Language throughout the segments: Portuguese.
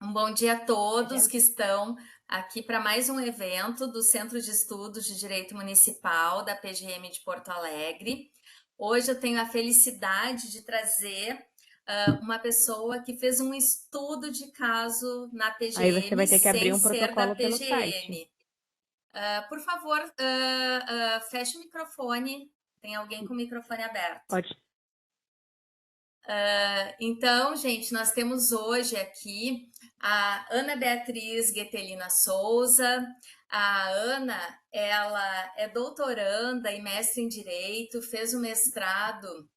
Um bom dia a todos que estão aqui para mais um evento do Centro de Estudos de Direito Municipal da PGM de Porto Alegre. Hoje eu tenho a felicidade de trazer uma pessoa que fez um estudo de caso na Aí você PGM vai ter que abrir sem um ser da protocolo pelo site. PGM. Por favor, feche o microfone. Tem alguém com o microfone aberto. Pode. Então, gente, nós temos hoje aqui a Ana Beatriz Guetelina Souza. A Ana, ela é doutoranda e mestre em Direito, fez o mestrado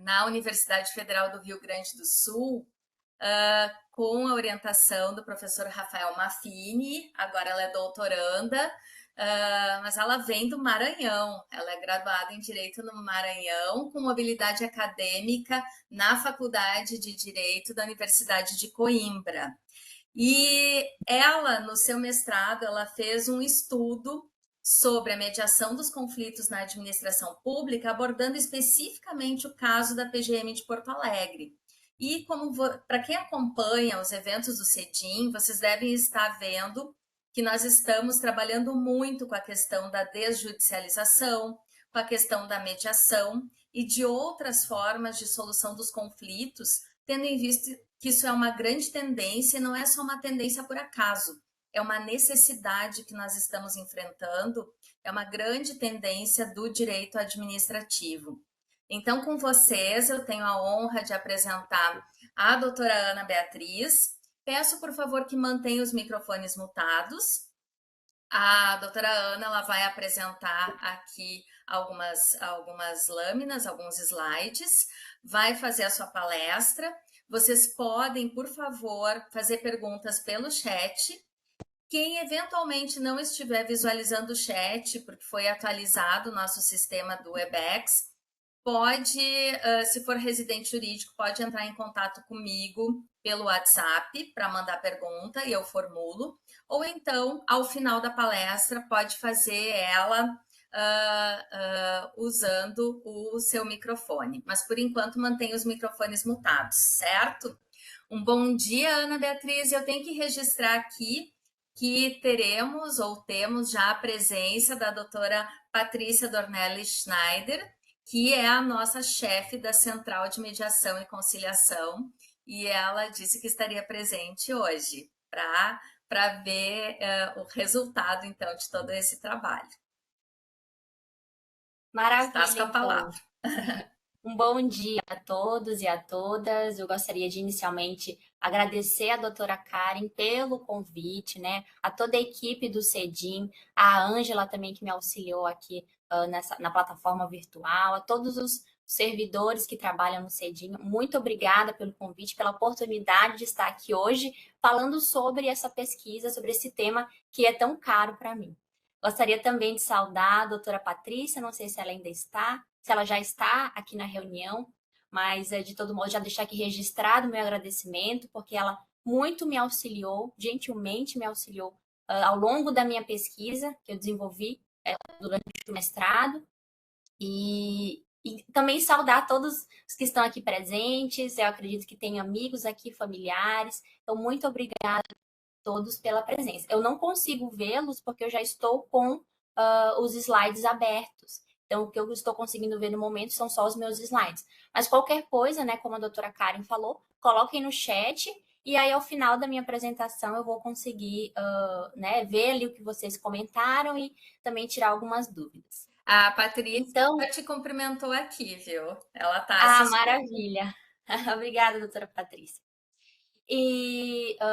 na Universidade Federal do Rio Grande do Sul, com a orientação do professor Rafael Maffini. Agora ela é doutoranda, mas ela vem do Maranhão. Ela é graduada em Direito no Maranhão, com mobilidade acadêmica na Faculdade de Direito da Universidade de Coimbra. E ela, no seu mestrado, ela fez um estudo sobre a mediação dos conflitos na administração pública, abordando especificamente o caso da PGM de Porto Alegre. E como para quem acompanha os eventos do CEDIM, vocês devem estar vendo que nós estamos trabalhando muito com a questão da desjudicialização, com a questão da mediação e de outras formas de solução dos conflitos, tendo em vista que isso é uma grande tendência, e não é só uma tendência por acaso, é uma necessidade que nós estamos enfrentando, é uma grande tendência do direito administrativo. Então, com vocês, eu tenho a honra de apresentar a doutora Ana Beatriz. Peço, por favor, que mantenha os microfones mutados. A doutora Ana ela vai apresentar aqui algumas lâminas, alguns slides, vai fazer a sua palestra. Vocês podem, por favor, fazer perguntas pelo chat. Quem eventualmente não estiver visualizando o chat, porque foi atualizado o nosso sistema do Webex, pode, se for residente jurídico, pode entrar em contato comigo pelo WhatsApp para mandar pergunta e eu formulo. Ou então, ao final da palestra, pode fazer ela usando o seu microfone. Mas, por enquanto, mantenha os microfones mutados, certo? Um bom dia, Ana Beatriz. Eu tenho que registrar aqui que teremos ou temos já a presença da doutora Patrícia Dornelli Schneider, que é a nossa chefe da Central de Mediação e Conciliação, e ela disse que estaria presente hoje para ver o resultado, então, de todo esse trabalho. Estás Maravilha, com a palavra. então. Um bom dia a todos e a todas. Eu gostaria de inicialmente agradecer a doutora Karen pelo convite, né? A toda a equipe do CEDIM, a Ângela também que me auxiliou aqui na plataforma virtual, a todos os servidores que trabalham no CEDIM. Muito obrigada pelo convite, pela oportunidade de estar aqui hoje falando sobre essa pesquisa, sobre esse tema que é tão caro para mim. Gostaria também de saudar a doutora Patrícia, não sei se ela ainda está, se ela já está aqui na reunião, mas de todo modo já deixar aqui registrado o meu agradecimento, porque ela muito me auxiliou, gentilmente me auxiliou ao longo da minha pesquisa que eu desenvolvi durante o mestrado, e também saudar todos os que estão aqui presentes, eu acredito que tem amigos aqui, familiares, então muito obrigada todos pela presença. Eu não consigo vê-los porque eu já estou com os slides abertos. Então, o que eu estou conseguindo ver no momento são só os meus slides. Mas qualquer coisa, né, como a doutora Karen falou, coloquem no chat e aí ao final da minha apresentação eu vou conseguir né, ver ali o que vocês comentaram e também tirar algumas dúvidas. A Patrícia Então, já te cumprimentou aqui, viu? Ela está assistindo. maravilha. Obrigada, doutora Patrícia.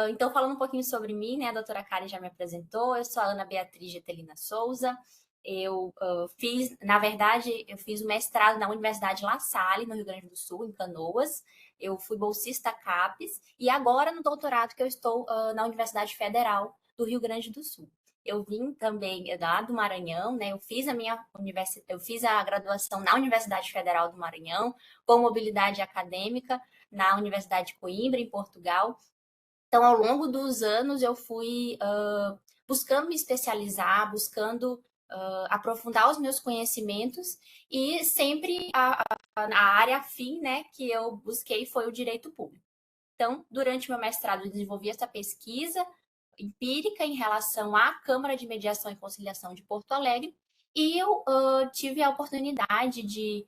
Então, falando um pouquinho sobre mim, né? A doutora Karen já me apresentou. Eu sou a Ana Beatriz Getelina Souza. Eu fiz, na verdade, eu fiz o mestrado na Universidade La Salle, no Rio Grande do Sul, em Canoas. Eu fui bolsista CAPES e agora no doutorado que eu estou na Universidade Federal do Rio Grande do Sul. Eu vim também lá do Maranhão, né? Eu fiz a graduação na Universidade Federal do Maranhão com mobilidade acadêmica na Universidade de Coimbra, em Portugal. Então, ao longo dos anos, eu fui buscando me especializar, buscando aprofundar os meus conhecimentos e sempre a área afim, né, que eu busquei foi o direito público. Então, durante meu mestrado, eu desenvolvi essa pesquisa empírica em relação à Câmara de Mediação e Conciliação de Porto Alegre, e eu tive a oportunidade de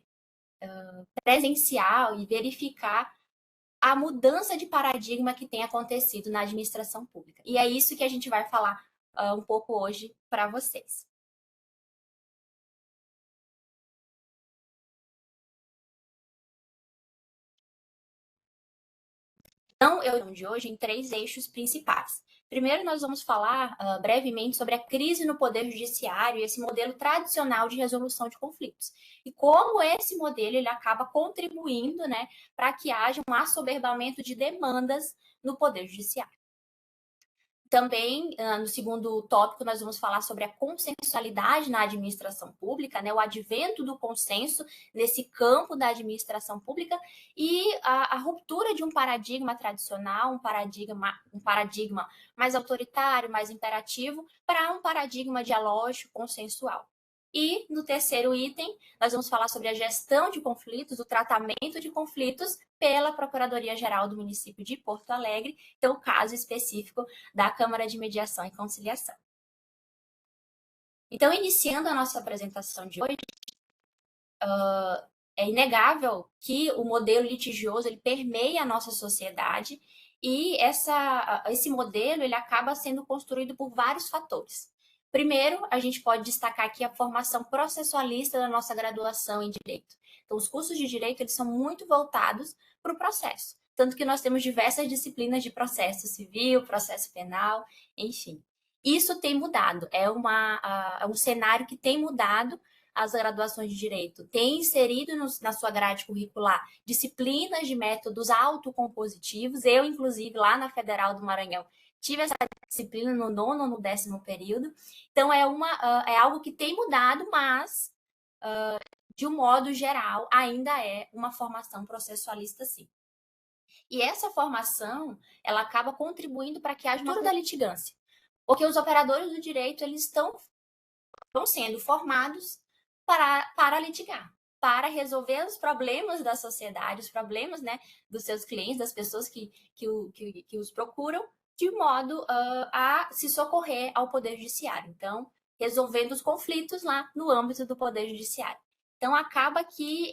presenciar e verificar a mudança de paradigma que tem acontecido na administração pública. E é isso que a gente vai falar um pouco hoje para vocês. Então, eu de hoje em 3 eixos principais. Primeiro, nós vamos falar brevemente sobre a crise no Poder Judiciário e esse modelo tradicional de resolução de conflitos. E como esse modelo ele acaba contribuindo, né, para que haja um assoberbamento de demandas no Poder Judiciário. Também, no segundo tópico, nós vamos falar sobre a consensualidade na administração pública, né, o advento do consenso nesse campo da administração pública e a ruptura de um paradigma tradicional, um paradigma mais autoritário, mais imperativo, para um paradigma dialógico, consensual. E no terceiro item, nós vamos falar sobre a gestão de conflitos, o tratamento de conflitos pela Procuradoria-Geral do município de Porto Alegre, então o caso específico da Câmara de Mediação e Conciliação. Então, iniciando a nossa apresentação de hoje, é inegável que o modelo litigioso ele permeia a nossa sociedade e esse modelo ele acaba sendo construído por vários fatores. Primeiro, a gente pode destacar aqui a formação processualista da nossa graduação em Direito. Então, os cursos de Direito eles são muito voltados para o processo. Tanto que nós temos diversas disciplinas de processo civil, processo penal, enfim. Isso tem mudado, é um cenário que tem mudado as graduações de Direito. Tem inserido na sua grade curricular disciplinas de métodos autocompositivos. Eu, inclusive, lá na Federal do Maranhão, tive essa disciplina no 9º ou no 10º período. Então, é algo que tem mudado, mas, de um modo geral, ainda é uma formação processualista, sim. E essa formação, ela acaba contribuindo para que haja uma cultura da litigância. Porque os operadores do direito, eles estão sendo formados para litigar, para resolver os problemas da sociedade, os problemas, né, dos seus clientes, das pessoas que os procuram, de modo a se socorrer ao Poder Judiciário. Então, resolvendo os conflitos lá no âmbito do Poder Judiciário. Então, acaba que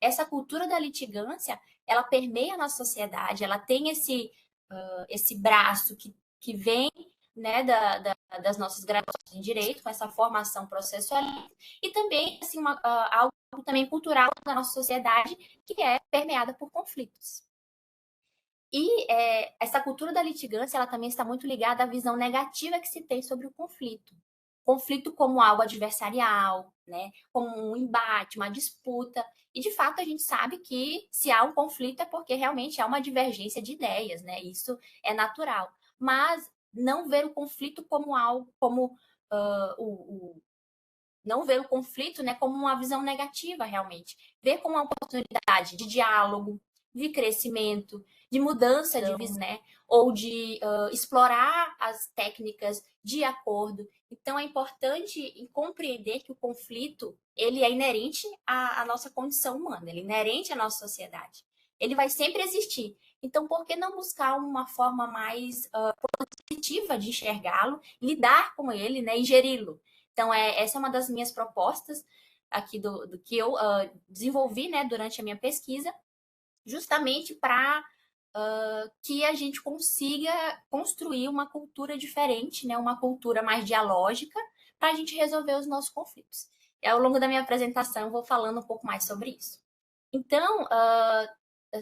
essa cultura da litigância, ela permeia a nossa sociedade, ela tem esse braço que vem, né, das nossas graduações em Direito, com essa formação processualista, e também assim, algo também cultural da nossa sociedade, que é permeada por conflitos. E essa cultura da litigância, ela também está muito ligada à visão negativa que se tem sobre o conflito. Conflito como algo adversarial, né, como um embate, uma disputa. E, de fato, a gente sabe que se há um conflito é porque realmente há uma divergência de ideias, né? Isso é natural. Mas não ver o conflito como algo, como não ver o conflito, né, como uma visão negativa realmente, ver como uma oportunidade de diálogo, de crescimento, de mudança de visão, né, ou de explorar as técnicas de acordo. Então é importante compreender que o conflito ele é inerente à nossa condição humana, ele é inerente à nossa sociedade. Ele vai sempre existir. Então, por que não buscar uma forma mais positiva de enxergá-lo, lidar com ele, né, e geri-lo? Então, essa é uma das minhas propostas aqui do que eu desenvolvi, né, durante a minha pesquisa, justamente para que a gente consiga construir uma cultura diferente, né, uma cultura mais dialógica, para a gente resolver os nossos conflitos. E ao longo da minha apresentação, eu vou falando um pouco mais sobre isso. Então,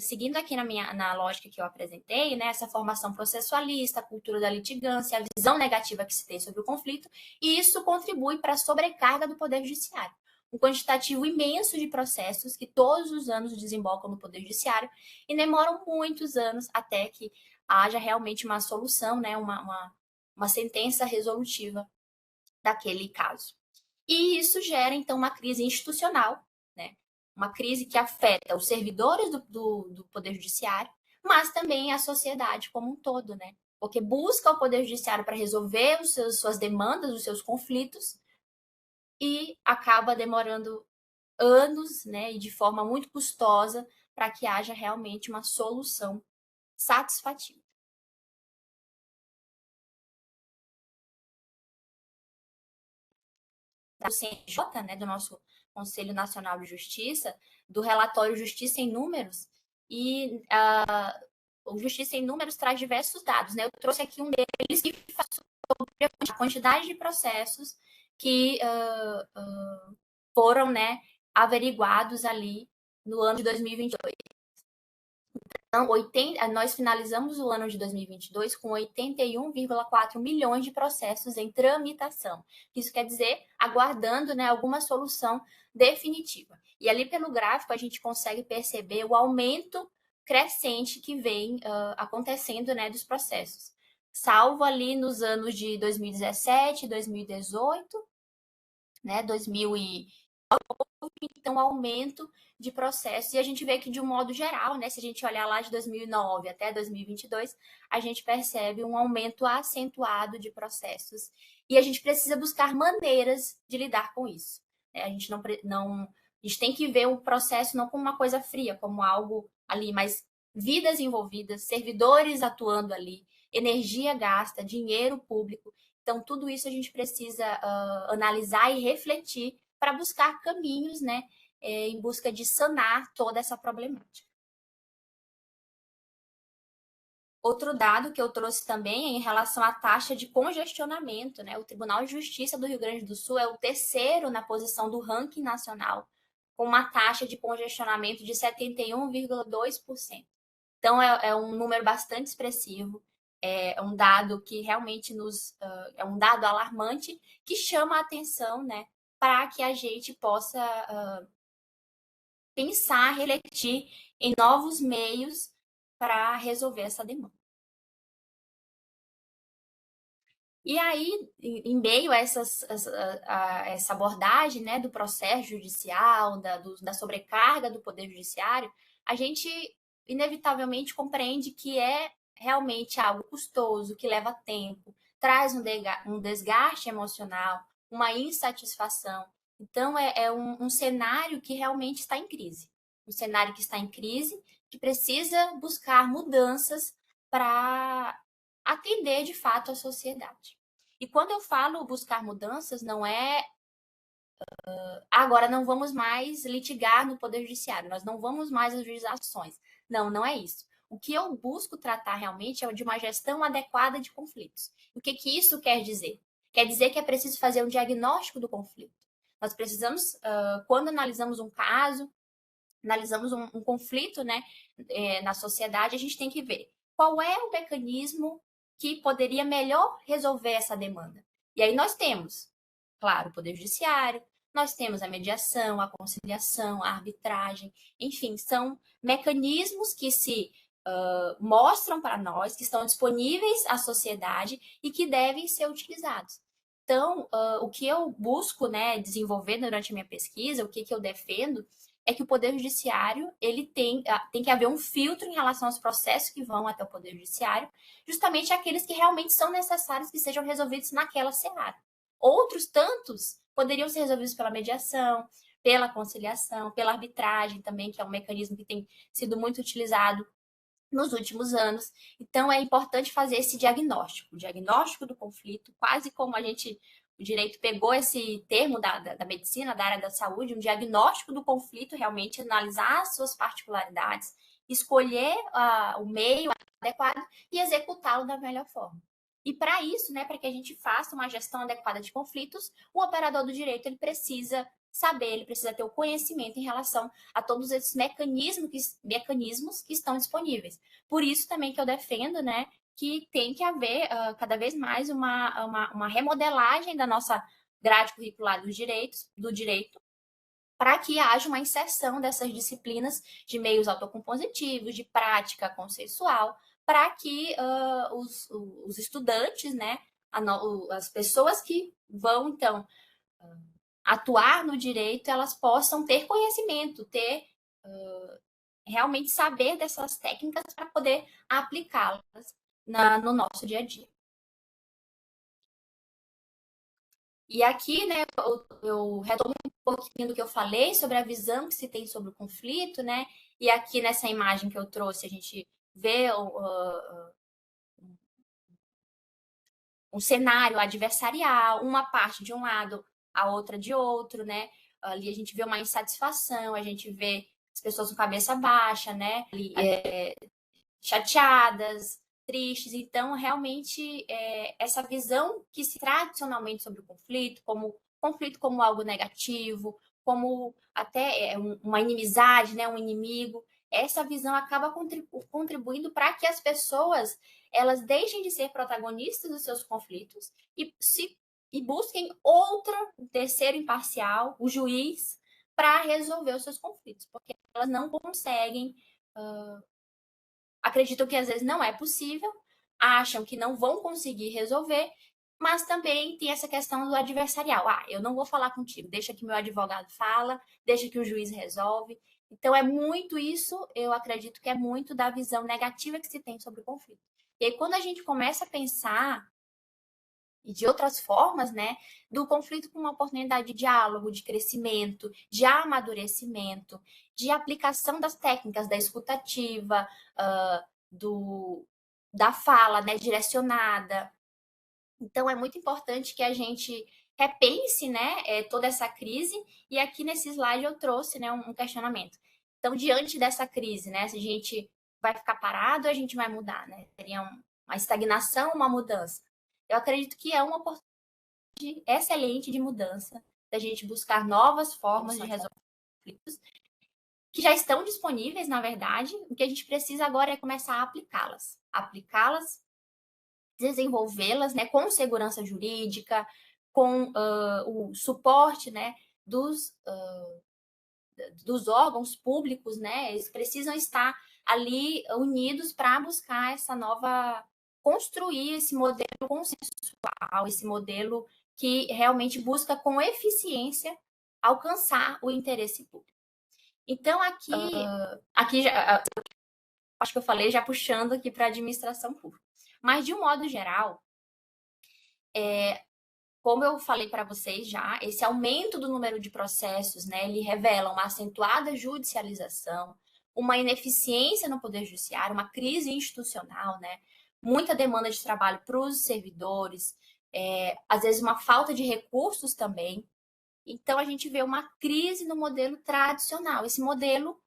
seguindo aqui na lógica que eu apresentei, né, essa formação processualista, a cultura da litigância, a visão negativa que se tem sobre o conflito, e isso contribui para a sobrecarga do Poder Judiciário. Um quantitativo imenso de processos que todos os anos desembocam no Poder Judiciário e demoram muitos anos até que haja realmente uma solução, né, uma sentença resolutiva daquele caso. E isso gera, então, uma crise institucional, né? Uma crise que afeta os servidores do Poder Judiciário, mas também a sociedade como um todo, né? Porque busca o Poder Judiciário para resolver suas demandas, os seus conflitos, e acaba demorando anos, né? E de forma muito custosa para que haja realmente uma solução satisfativo. Do CNJ, né, do nosso Conselho Nacional de Justiça, do relatório Justiça em Números, e o Justiça em Números traz diversos dados, né? Eu trouxe aqui um deles que fala sobre a quantidade de processos que foram, né, averiguados ali no ano de 2022. Então, nós finalizamos o ano de 2022 com 81,4 milhões de processos em tramitação. Isso quer dizer, aguardando, né, alguma solução definitiva. E ali pelo gráfico a gente consegue perceber o aumento crescente que vem acontecendo, né, dos processos. Salvo ali nos anos de 2017, 2018, né, 2000 então aumento de processos, e a gente vê que de um modo geral, né, se a gente olhar lá de 2009 até 2022, a gente percebe um aumento acentuado de processos, e a gente precisa buscar maneiras de lidar com isso. A gente a gente tem que ver o processo não como uma coisa fria, como algo ali, mas vidas envolvidas, servidores atuando ali, energia gasta, dinheiro público. Então, tudo isso a gente precisa analisar e refletir para buscar caminhos, né, em busca de sanar toda essa problemática. Outro dado que eu trouxe também é em relação à taxa de congestionamento, né? O Tribunal de Justiça do Rio Grande do Sul é o terceiro na posição do ranking nacional, com uma taxa de congestionamento de 71,2%. Então, é um número bastante expressivo, é um dado que realmente é um dado alarmante que chama a atenção, né, para que a gente possa pensar, refletir em novos meios para resolver essa demanda. E aí, em meio a essa abordagem, né, do processo judicial, da sobrecarga do Poder Judiciário, a gente inevitavelmente compreende que é realmente algo custoso, que leva tempo, traz um desgaste emocional, uma insatisfação. Então, é um cenário que realmente está em crise. Um cenário que está em crise, que precisa buscar mudanças para atender de fato a sociedade. E quando eu falo buscar mudanças, não é agora não vamos mais litigar no Poder Judiciário, nós não vamos mais ajuizar ações. Não, não é isso. O que eu busco tratar realmente é de uma gestão adequada de conflitos. O que isso quer dizer? Quer dizer que é preciso fazer um diagnóstico do conflito. Nós precisamos, quando analisamos um caso, analisamos um conflito, né, na sociedade, a gente tem que ver qual é o mecanismo que poderia melhor resolver essa demanda. E aí nós temos, claro, o Poder Judiciário, nós temos a mediação, a conciliação, a arbitragem, enfim, são mecanismos que se mostram para nós, que estão disponíveis à sociedade e que devem ser utilizados. Então, o que eu busco, né, desenvolver durante a minha pesquisa, o que eu defendo, é que o Poder Judiciário ele tem que haver um filtro em relação aos processos que vão até o Poder Judiciário, justamente aqueles que realmente são necessários que sejam resolvidos naquela seara. Outros tantos poderiam ser resolvidos pela mediação, pela conciliação, pela arbitragem também, que é um mecanismo que tem sido muito utilizado nos últimos anos. Então, é importante fazer esse diagnóstico, o diagnóstico do conflito, quase como o direito pegou esse termo da medicina, da área da saúde, um diagnóstico do conflito, realmente analisar as suas particularidades, escolher o meio adequado e executá-lo da melhor forma. E para isso, né, para que a gente faça uma gestão adequada de conflitos, o operador do direito ele precisa saber, ele precisa ter o conhecimento em relação a todos esses mecanismos que estão disponíveis. Por isso também que eu defendo, né, que tem que haver cada vez mais uma remodelagem da nossa grade curricular do direito, para que haja uma inserção dessas disciplinas de meios autocompositivos, de prática consensual, para que os estudantes, né, as pessoas que vão, então, atuar no direito, elas possam ter conhecimento, ter realmente saber dessas técnicas para poder aplicá-las no nosso dia a dia. E aqui, né, eu retomo um pouquinho do que eu falei sobre a visão que se tem sobre o conflito, né? E aqui nessa imagem que eu trouxe, a gente vê um cenário adversarial, uma parte de um lado, a outra de outro, né? Ali a gente vê uma insatisfação, a gente vê as pessoas com cabeça baixa, né? Ali, chateadas, tristes. Então, realmente, essa visão que se tradicionalmente sobre o conflito como algo negativo, como até uma inimizade, né, um inimigo, essa visão acaba contribuindo para que as pessoas elas deixem de ser protagonistas dos seus conflitos e busquem um terceiro imparcial, o juiz, para resolver os seus conflitos, porque elas não conseguem acreditam que às vezes não é possível, acham que não vão conseguir resolver, mas também tem essa questão do adversarial. Ah, eu não vou falar contigo, deixa que meu advogado fala, deixa que o juiz resolve. Então é muito isso, eu acredito que é muito da visão negativa que se tem sobre o conflito. E aí quando a gente começa a pensar e de outras formas, né, do conflito com uma oportunidade de diálogo, de crescimento, de amadurecimento, de aplicação das técnicas da escutativa, da fala, né, direcionada. Então, é muito importante que a gente repense, né, toda essa crise. E aqui nesse slide eu trouxe, né, um questionamento. Então, diante dessa crise, né, se a gente vai ficar parado, a gente vai mudar, né? Seria uma estagnação, uma mudança. Eu acredito que é uma oportunidade excelente de mudança, da gente buscar novas formas de resolver conflitos, que já estão disponíveis, na verdade. O que a gente precisa agora é começar a aplicá-las, desenvolvê-las, né, com segurança jurídica, com o suporte, né, dos órgãos públicos, né, eles precisam estar ali unidos para buscar essa nova, construir esse modelo consensual, esse modelo que realmente busca com eficiência alcançar o interesse público. Então, aqui já, acho que eu falei já puxando aqui para a administração pública. Mas, de um modo geral, como eu falei para vocês já, esse aumento do número de processos, né, ele revela uma acentuada judicialização, uma ineficiência no Poder Judiciário, uma crise institucional, né, muita demanda de trabalho para os servidores, às vezes uma falta de recursos também. Então, a gente vê uma crise no modelo tradicional, esse modelo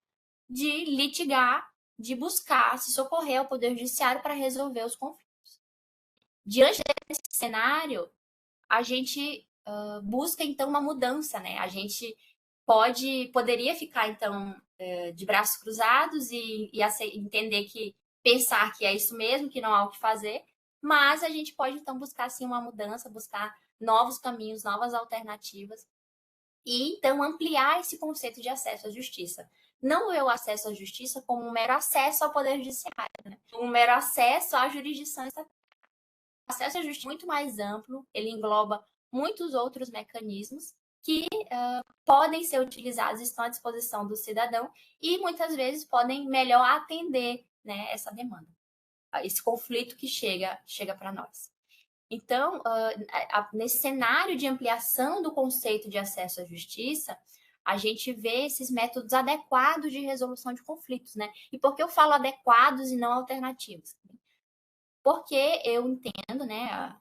de litigar, de buscar se socorrer ao Poder Judiciário para resolver os conflitos. Diante desse cenário, a gente busca, então, uma mudança, né? A gente poderia ficar, então, de braços cruzados e entender que, pensar que é isso mesmo, que não há o que fazer, mas a gente pode, então, buscar, sim, uma mudança, buscar novos caminhos, novas alternativas, e, então, ampliar esse conceito de acesso à justiça. Não ver o acesso à justiça como um mero acesso ao Poder Judiciário, né? Um mero acesso à jurisdição estatal. O acesso à justiça é muito mais amplo, ele engloba muitos outros mecanismos que podem ser utilizados, estão à disposição do cidadão e muitas vezes podem melhor atender, né, essa demanda, esse conflito que chega para nós. Então, nesse cenário de ampliação do conceito de acesso à justiça, a gente vê esses métodos adequados de resolução de conflitos, né? E por que eu falo adequados e não alternativos? Porque eu entendo, né,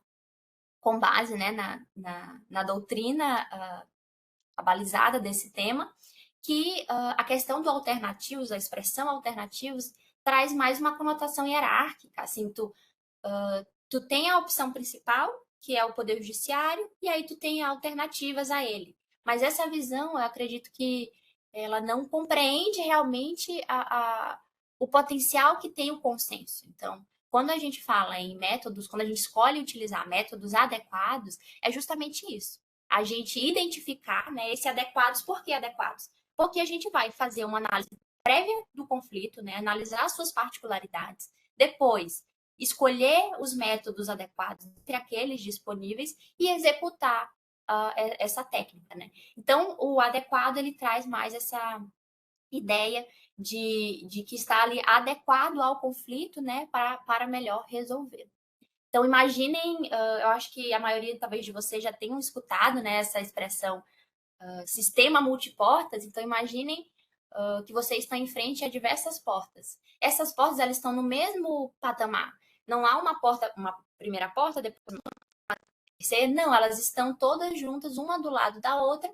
com base, né, na doutrina abalizada desse tema, que a questão do alternativos, a expressão alternativos, traz mais uma conotação hierárquica. Assim, tu tem a opção principal, que é o Poder Judiciário, e aí tu tem alternativas a ele. Mas essa visão, eu acredito que ela não compreende realmente o potencial que tem o consenso. Então, quando a gente fala em métodos, quando a gente escolhe utilizar métodos adequados, é justamente isso. A gente identificar, né, esse adequados. Por que adequados? Porque a gente vai fazer uma análise prévia do conflito, né, analisar as suas particularidades. Depois, escolher os métodos adequados entre aqueles disponíveis e executar essa técnica, né? Então, o adequado, ele traz mais essa ideia de que está ali adequado ao conflito, né, para melhor resolver. Então, imaginem, eu acho que a maioria, talvez, de vocês já tenham escutado, né, essa expressão sistema multiportas. Então, imaginem que você está em frente a diversas portas. Essas portas, elas estão no mesmo patamar. Não há uma porta, uma primeira porta, depois uma terceira. Não, elas estão todas juntas, uma do lado da outra.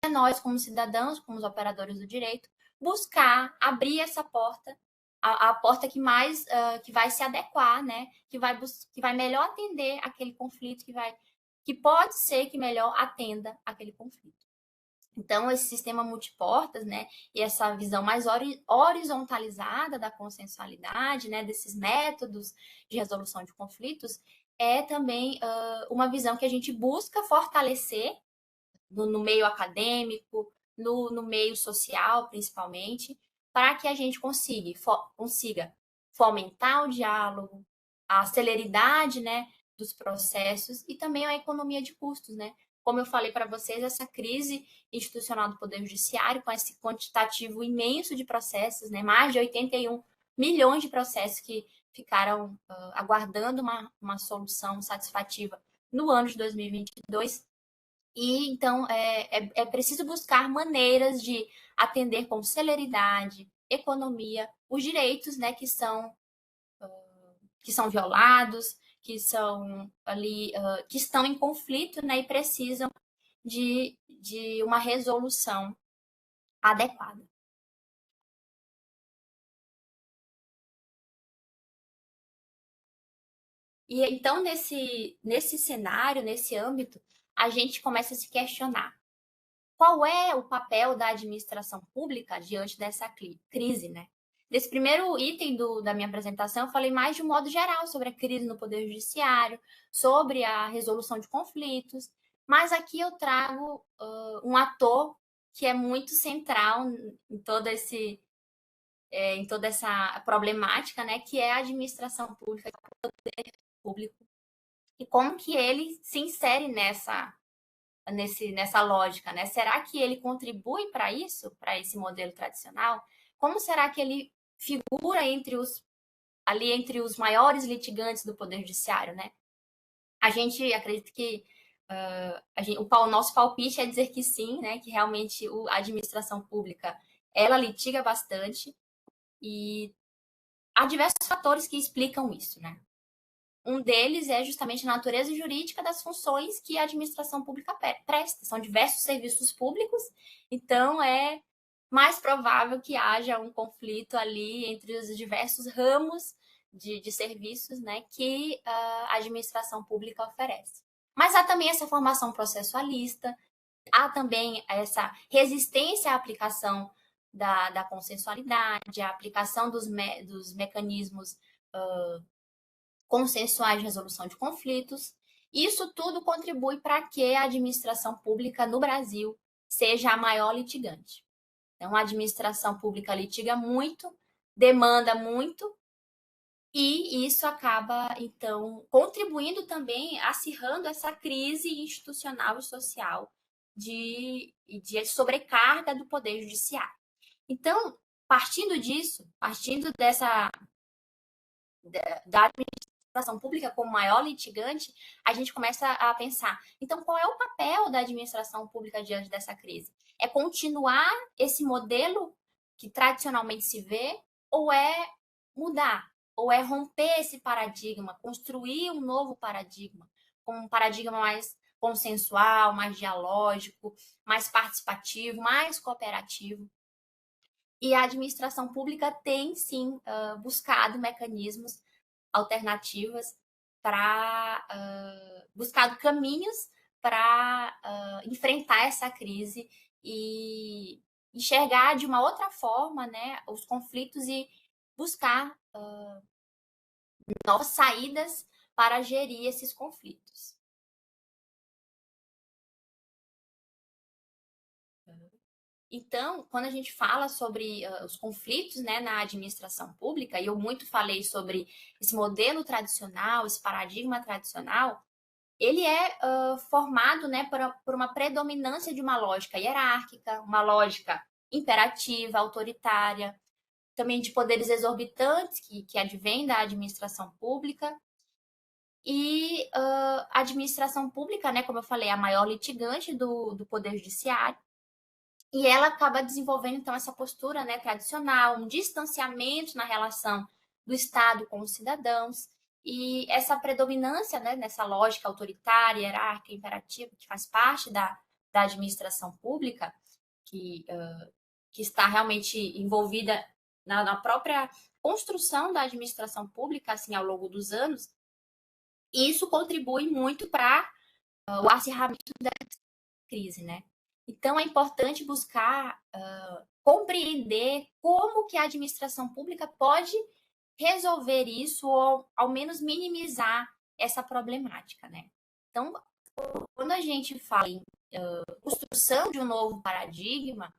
E nós, como cidadãos, como os operadores do direito, buscar abrir essa porta, a porta que mais, que vai se adequar, né? Que vai melhor atender aquele conflito, que pode ser que melhor atenda aquele conflito. Então, esse sistema multiportas, né, e essa visão mais horizontalizada da consensualidade, né, desses métodos de resolução de conflitos, é também uma visão que a gente busca fortalecer no meio acadêmico, no meio social, principalmente, para que a gente consiga fomentar o diálogo, a celeridade, né, dos processos e também a economia de custos, né? Como eu falei para vocês, essa crise institucional do Poder Judiciário, com esse quantitativo imenso de processos, né, mais de 81 milhões de processos que ficaram aguardando uma solução satisfativa no ano de 2022, e então é preciso buscar maneiras de atender com celeridade, economia, os direitos, né, que são violados, que são ali, que estão em conflito, né, e precisam de uma resolução adequada. E então, nesse cenário, nesse âmbito, a gente começa a se questionar qual é o papel da administração pública diante dessa crise, né? Nesse primeiro item da minha apresentação, eu falei mais de um modo geral sobre a crise no Poder Judiciário, sobre a resolução de conflitos, mas aqui eu trago um ator que é muito central em toda essa problemática, né, que é a administração pública, o poder público, e como que ele se insere nessa lógica, né? Será que ele contribui para isso, para esse modelo tradicional? Como será que ele figura entre os maiores litigantes do Poder Judiciário, né? A gente acredita que o nosso palpite é dizer que sim, né? Que realmente a administração pública ela litiga bastante e há diversos fatores que explicam isso, né? Um deles é justamente a natureza jurídica das funções que a administração pública presta. São diversos serviços públicos, então é mais provável que haja um conflito ali entre os diversos ramos de serviços, né, que a administração pública oferece. Mas há também essa formação processualista, há também essa resistência à aplicação da consensualidade, à aplicação dos mecanismos consensuais de resolução de conflitos. Isso tudo contribui para que a administração pública no Brasil seja a maior litigante. Então, a administração pública litiga muito, demanda muito, e isso acaba, então, contribuindo também, acirrando essa crise institucional e social de sobrecarga do Poder Judiciário. Então, partindo disso, partindo da administração pública como maior litigante, a gente começa a pensar, então qual é o papel da administração pública diante dessa crise? É continuar esse modelo que tradicionalmente se vê ou é mudar? Ou é romper esse paradigma, construir um novo paradigma, um paradigma mais consensual, mais dialógico, mais participativo, mais cooperativo? E a administração pública tem, sim, buscado mecanismos alternativas para buscado caminhos para enfrentar essa crise e enxergar de uma outra forma, né, os conflitos e buscar novas saídas para gerir esses conflitos. Então, quando a gente fala sobre os conflitos, né, na administração pública, e eu muito falei sobre esse modelo tradicional, esse paradigma tradicional, ele é formado, né, por uma predominância de uma lógica hierárquica, uma lógica imperativa, autoritária, também de poderes exorbitantes que advêm da administração pública. E a administração pública, né, como eu falei, é a maior litigante do Poder Judiciário. E ela acaba desenvolvendo, então, essa postura, né, tradicional, um distanciamento na relação do Estado com os cidadãos, e essa predominância, né, nessa lógica autoritária, hierárquica, imperativa, que faz parte da administração pública, que, que está realmente envolvida na própria construção da administração pública, assim, ao longo dos anos, e isso contribui muito para o acirramento da crise, né? Então, é importante buscar compreender como que a administração pública pode resolver isso ou, ao menos, minimizar essa problemática, né? Então, quando a gente fala em construção de um novo paradigma,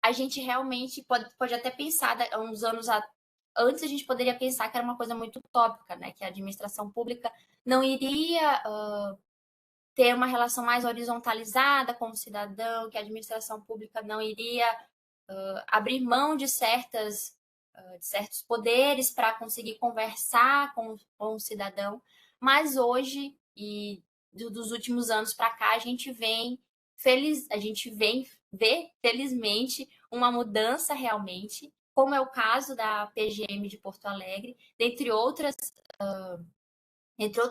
a gente realmente pode até pensar, uns anos antes, a gente poderia pensar que era uma coisa muito utópica, né? Que a administração pública não iria ter uma relação mais horizontalizada com o cidadão, que a administração pública não iria abrir mão de certos poderes para conseguir conversar com o cidadão. Mas hoje, e dos últimos anos para cá, a gente vê, felizmente, uma mudança realmente, como é o caso da PGM de Porto Alegre, entre outros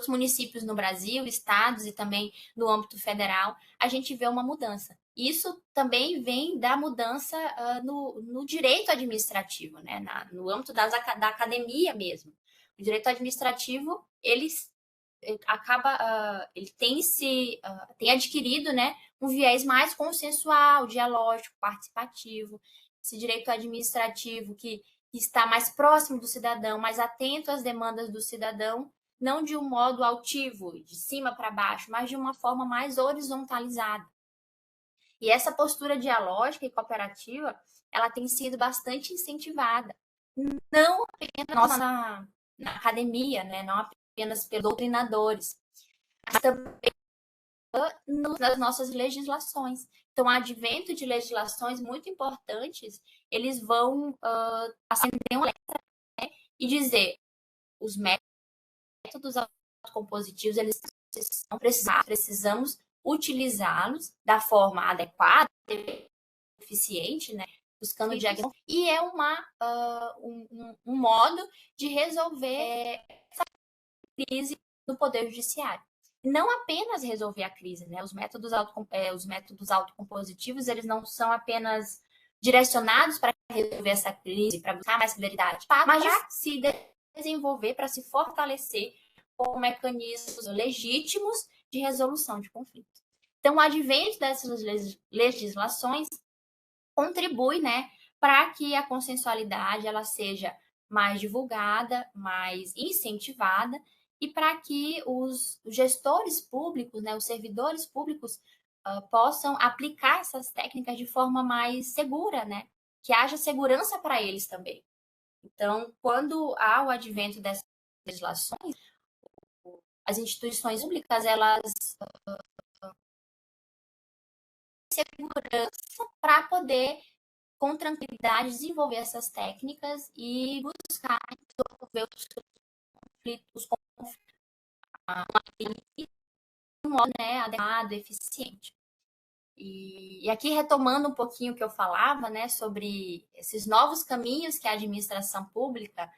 municípios no Brasil, estados e também no âmbito federal, a gente vê uma mudança. Isso também vem da mudança no direito administrativo, né? No âmbito da academia mesmo. O direito administrativo, ele tem adquirido, né, um viés mais consensual, dialógico, participativo. Esse direito administrativo que está mais próximo do cidadão, mais atento às demandas do cidadão, não de um modo altivo, de cima para baixo, mas de uma forma mais horizontalizada. E essa postura dialógica e cooperativa, ela tem sido bastante incentivada, não apenas na academia, né? Não apenas pelos doutrinadores, mas também nas nossas legislações. Então, o advento de legislações muito importantes, eles vão acender um alerta, né? E dizer os métodos autocompositivos, eles precisamos utilizá-los da forma adequada, eficiente, né? Buscando diagnóstico, e é um modo de resolver essa crise no Poder Judiciário. Não apenas resolver a crise, né? Os métodos autocompositivos, eles não são apenas direcionados para resolver essa crise, para buscar mais celeridade, mas para se desenvolver, para se fortalecer com mecanismos legítimos de resolução de conflitos. Então, o advento dessas legislações contribui, né, para que a consensualidade ela seja mais divulgada, mais incentivada e para que os gestores públicos, né, os servidores públicos possam aplicar essas técnicas de forma mais segura, né, que haja segurança para eles também. Então, quando há o advento dessas legislações, as instituições públicas elas têm segurança para poder com tranquilidade desenvolver essas técnicas e buscar resolver os conflitos de um modo, né, adequado, eficiente. E aqui retomando um pouquinho o que eu falava, né, sobre esses novos caminhos que a administração pública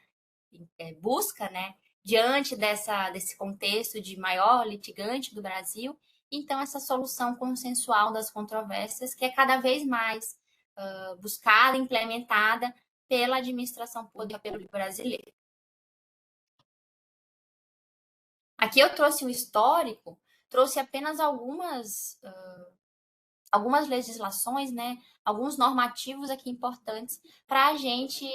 busca, né, diante desse contexto de maior litigante do Brasil, então essa solução consensual das controvérsias que é cada vez mais buscada, implementada pela administração pública brasileira. Aqui eu trouxe um histórico, trouxe apenas algumas legislações, né, alguns normativos aqui importantes para a gente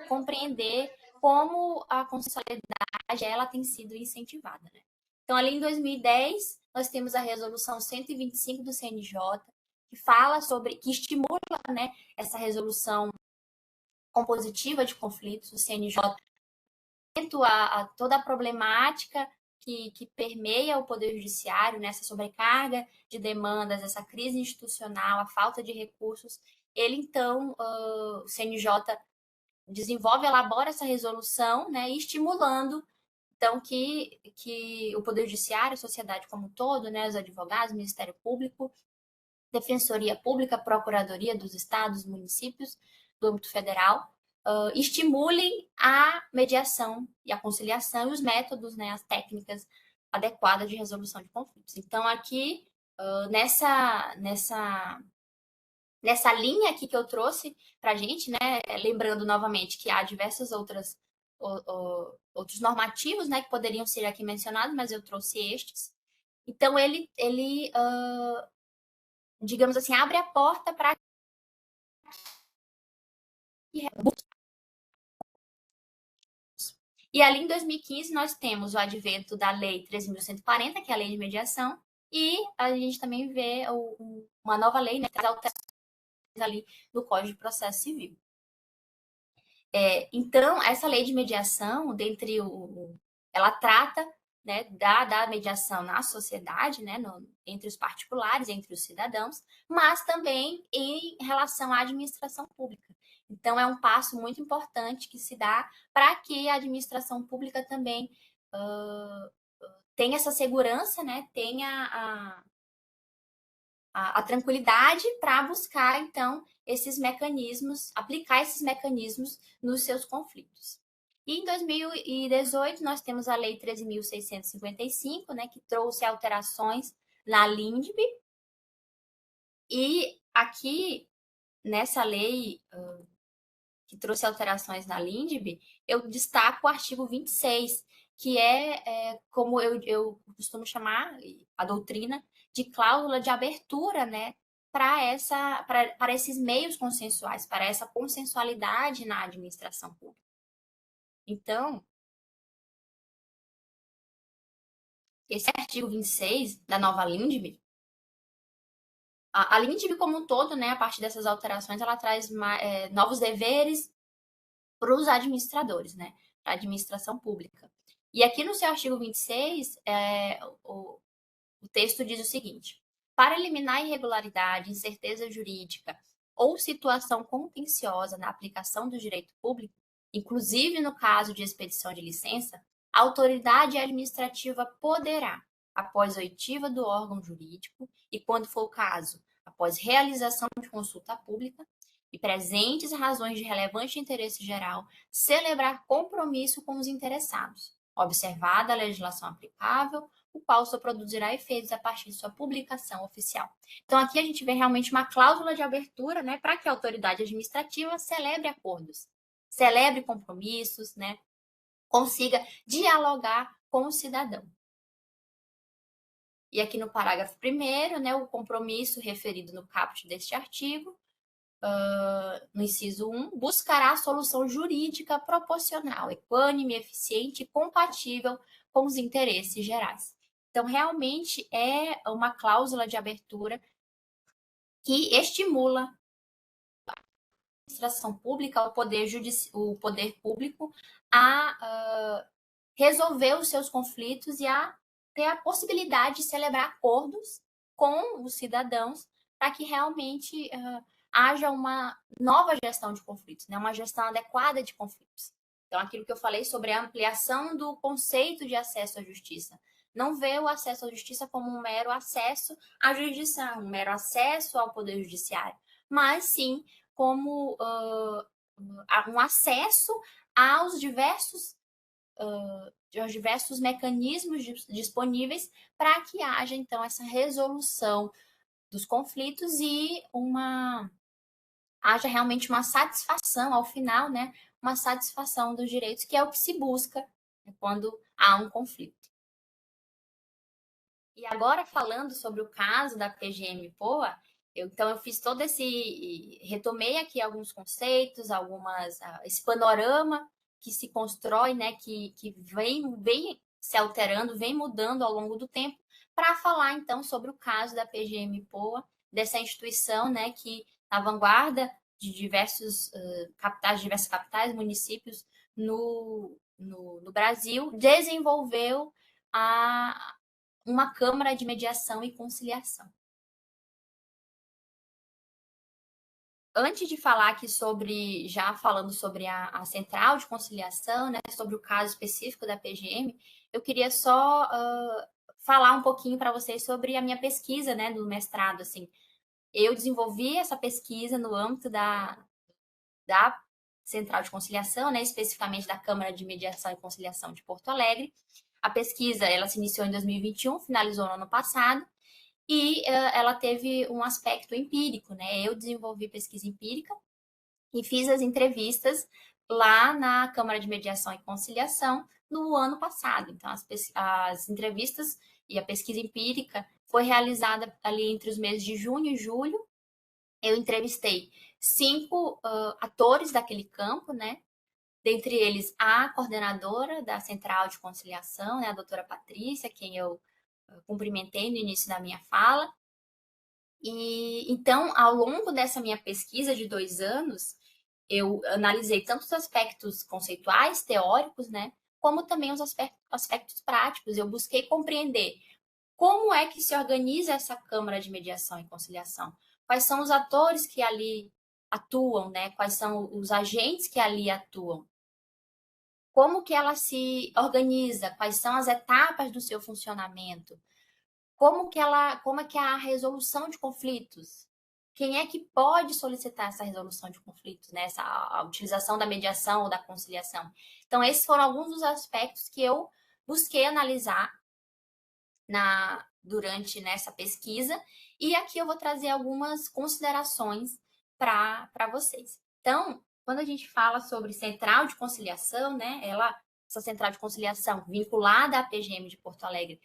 compreender como a constitucionalidade ela tem sido incentivada. Né? Então, ali em 2010, nós temos a resolução 125 do CNJ, que estimula, né, essa resolução compositiva de conflitos. O CNJ a toda a problemática que permeia o Poder Judiciário, nessa sobrecarga de demandas, essa crise institucional, a falta de recursos, ele então, o CNJ desenvolve, elabora essa resolução, né, estimulando então que o Poder Judiciário, a sociedade como um todo, né, os advogados, o Ministério Público, Defensoria Pública, Procuradoria dos Estados, municípios do âmbito federal, estimulem a mediação e a conciliação e os métodos, né, as técnicas adequadas de resolução de conflitos. Então, aqui, nessa linha aqui que eu trouxe para a gente, né, lembrando novamente que há diversas outros normativos, né, que poderiam ser aqui mencionados, mas eu trouxe estes. Então, ele digamos assim, abre a porta para e ali em 2015 nós temos o advento da Lei 13.140, que é a Lei de Mediação, e a gente também vê uma nova lei, né, alterações ali no Código de Processo Civil. Então, essa lei de mediação, ela trata, né, da mediação na sociedade, né, entre os particulares, entre os cidadãos, mas também em relação à administração pública. Então, é um passo muito importante que se dá para que a administração pública também tenha essa segurança, né, tenha a tranquilidade para buscar, então, esses mecanismos, aplicar esses mecanismos nos seus conflitos. E em 2018, nós temos a Lei 13.655, né, que trouxe alterações na LINDB. E aqui, nessa lei que trouxe alterações na LINDB, eu destaco o artigo 26, que como eu costumo chamar a doutrina de cláusula de abertura, né, para esses meios consensuais, para essa consensualidade na administração pública. Então, esse artigo 26 da nova LINDB, a LINDB como um todo, né, a partir dessas alterações, ela traz novos deveres para os administradores, né, para a administração pública. E aqui no seu artigo 26, o texto diz o seguinte: para eliminar irregularidade, incerteza jurídica ou situação contenciosa na aplicação do direito público, inclusive no caso de expedição de licença, a autoridade administrativa poderá, após oitiva do órgão jurídico e, quando for o caso, após realização de consulta pública e presentes razões de relevante interesse geral, celebrar compromisso com os interessados, observada a legislação aplicável, o qual só produzirá efeitos a partir de sua publicação oficial. Então, aqui a gente vê realmente uma cláusula de abertura, né, para que a autoridade administrativa celebre acordos, celebre compromissos, né, consiga dialogar com o cidadão. E aqui no parágrafo 1º, né, o compromisso referido no caput deste artigo, no inciso 1, buscará a solução jurídica proporcional, equânime, eficiente e compatível com os interesses gerais. Então, realmente é uma cláusula de abertura que estimula a administração pública, o poder público, a resolver os seus conflitos e a ter a possibilidade de celebrar acordos com os cidadãos para que realmente haja uma nova gestão de conflitos, né? Uma gestão adequada de conflitos. Então, aquilo que eu falei sobre a ampliação do conceito de acesso à justiça. Não vê o acesso à justiça como um mero acesso à jurisdição, um mero acesso ao poder judiciário, mas sim como um acesso aos diversos mecanismos disponíveis para que haja, então, essa resolução dos conflitos e haja realmente uma satisfação ao final, né? Uma satisfação dos direitos, que é o que se busca quando há um conflito. E agora, falando sobre o caso da PGM-POA, então eu fiz todo retomei aqui alguns conceitos, esse panorama que se constrói, né, que vem se alterando, vem mudando ao longo do tempo, para falar então sobre o caso da PGM-POA, dessa instituição, né, que na vanguarda de diversas capitais, municípios no Brasil, desenvolveu uma Câmara de Mediação e Conciliação. Antes de falar aqui falando sobre a Central de Conciliação, né, sobre o caso específico da PGM, eu queria só falar um pouquinho para vocês sobre a minha pesquisa, né, do mestrado, assim, eu desenvolvi essa pesquisa no âmbito da Central de Conciliação, né, especificamente da Câmara de Mediação e Conciliação de Porto Alegre. A pesquisa, ela se iniciou em 2021, finalizou no ano passado, e ela teve um aspecto empírico, né? Eu desenvolvi pesquisa empírica e fiz as entrevistas lá na Câmara de Mediação e Conciliação no ano passado. Então, as entrevistas e a pesquisa empírica foi realizada ali entre os meses de junho e julho. Eu entrevistei 5 atores daquele campo, né? Dentre eles, a coordenadora da Central de Conciliação, né, a doutora Patrícia, quem eu cumprimentei no início da minha fala. E então, ao longo dessa minha pesquisa de 2 anos, eu analisei tanto os aspectos conceituais, teóricos, né, como também os aspectos práticos. Eu busquei compreender como é que se organiza essa Câmara de Mediação e Conciliação, quais são os atores que ali atuam, né, quais são os agentes que ali atuam, como que ela se organiza, quais são as etapas do seu funcionamento, como é que é a resolução de conflitos? Quem é que pode solicitar essa resolução de conflitos, né? A utilização da mediação ou da conciliação? Então, esses foram alguns dos aspectos que eu busquei analisar durante nessa pesquisa, e aqui eu vou trazer algumas considerações para vocês. Então, quando a gente fala sobre central de conciliação, né, essa central de conciliação vinculada à PGM de Porto Alegre,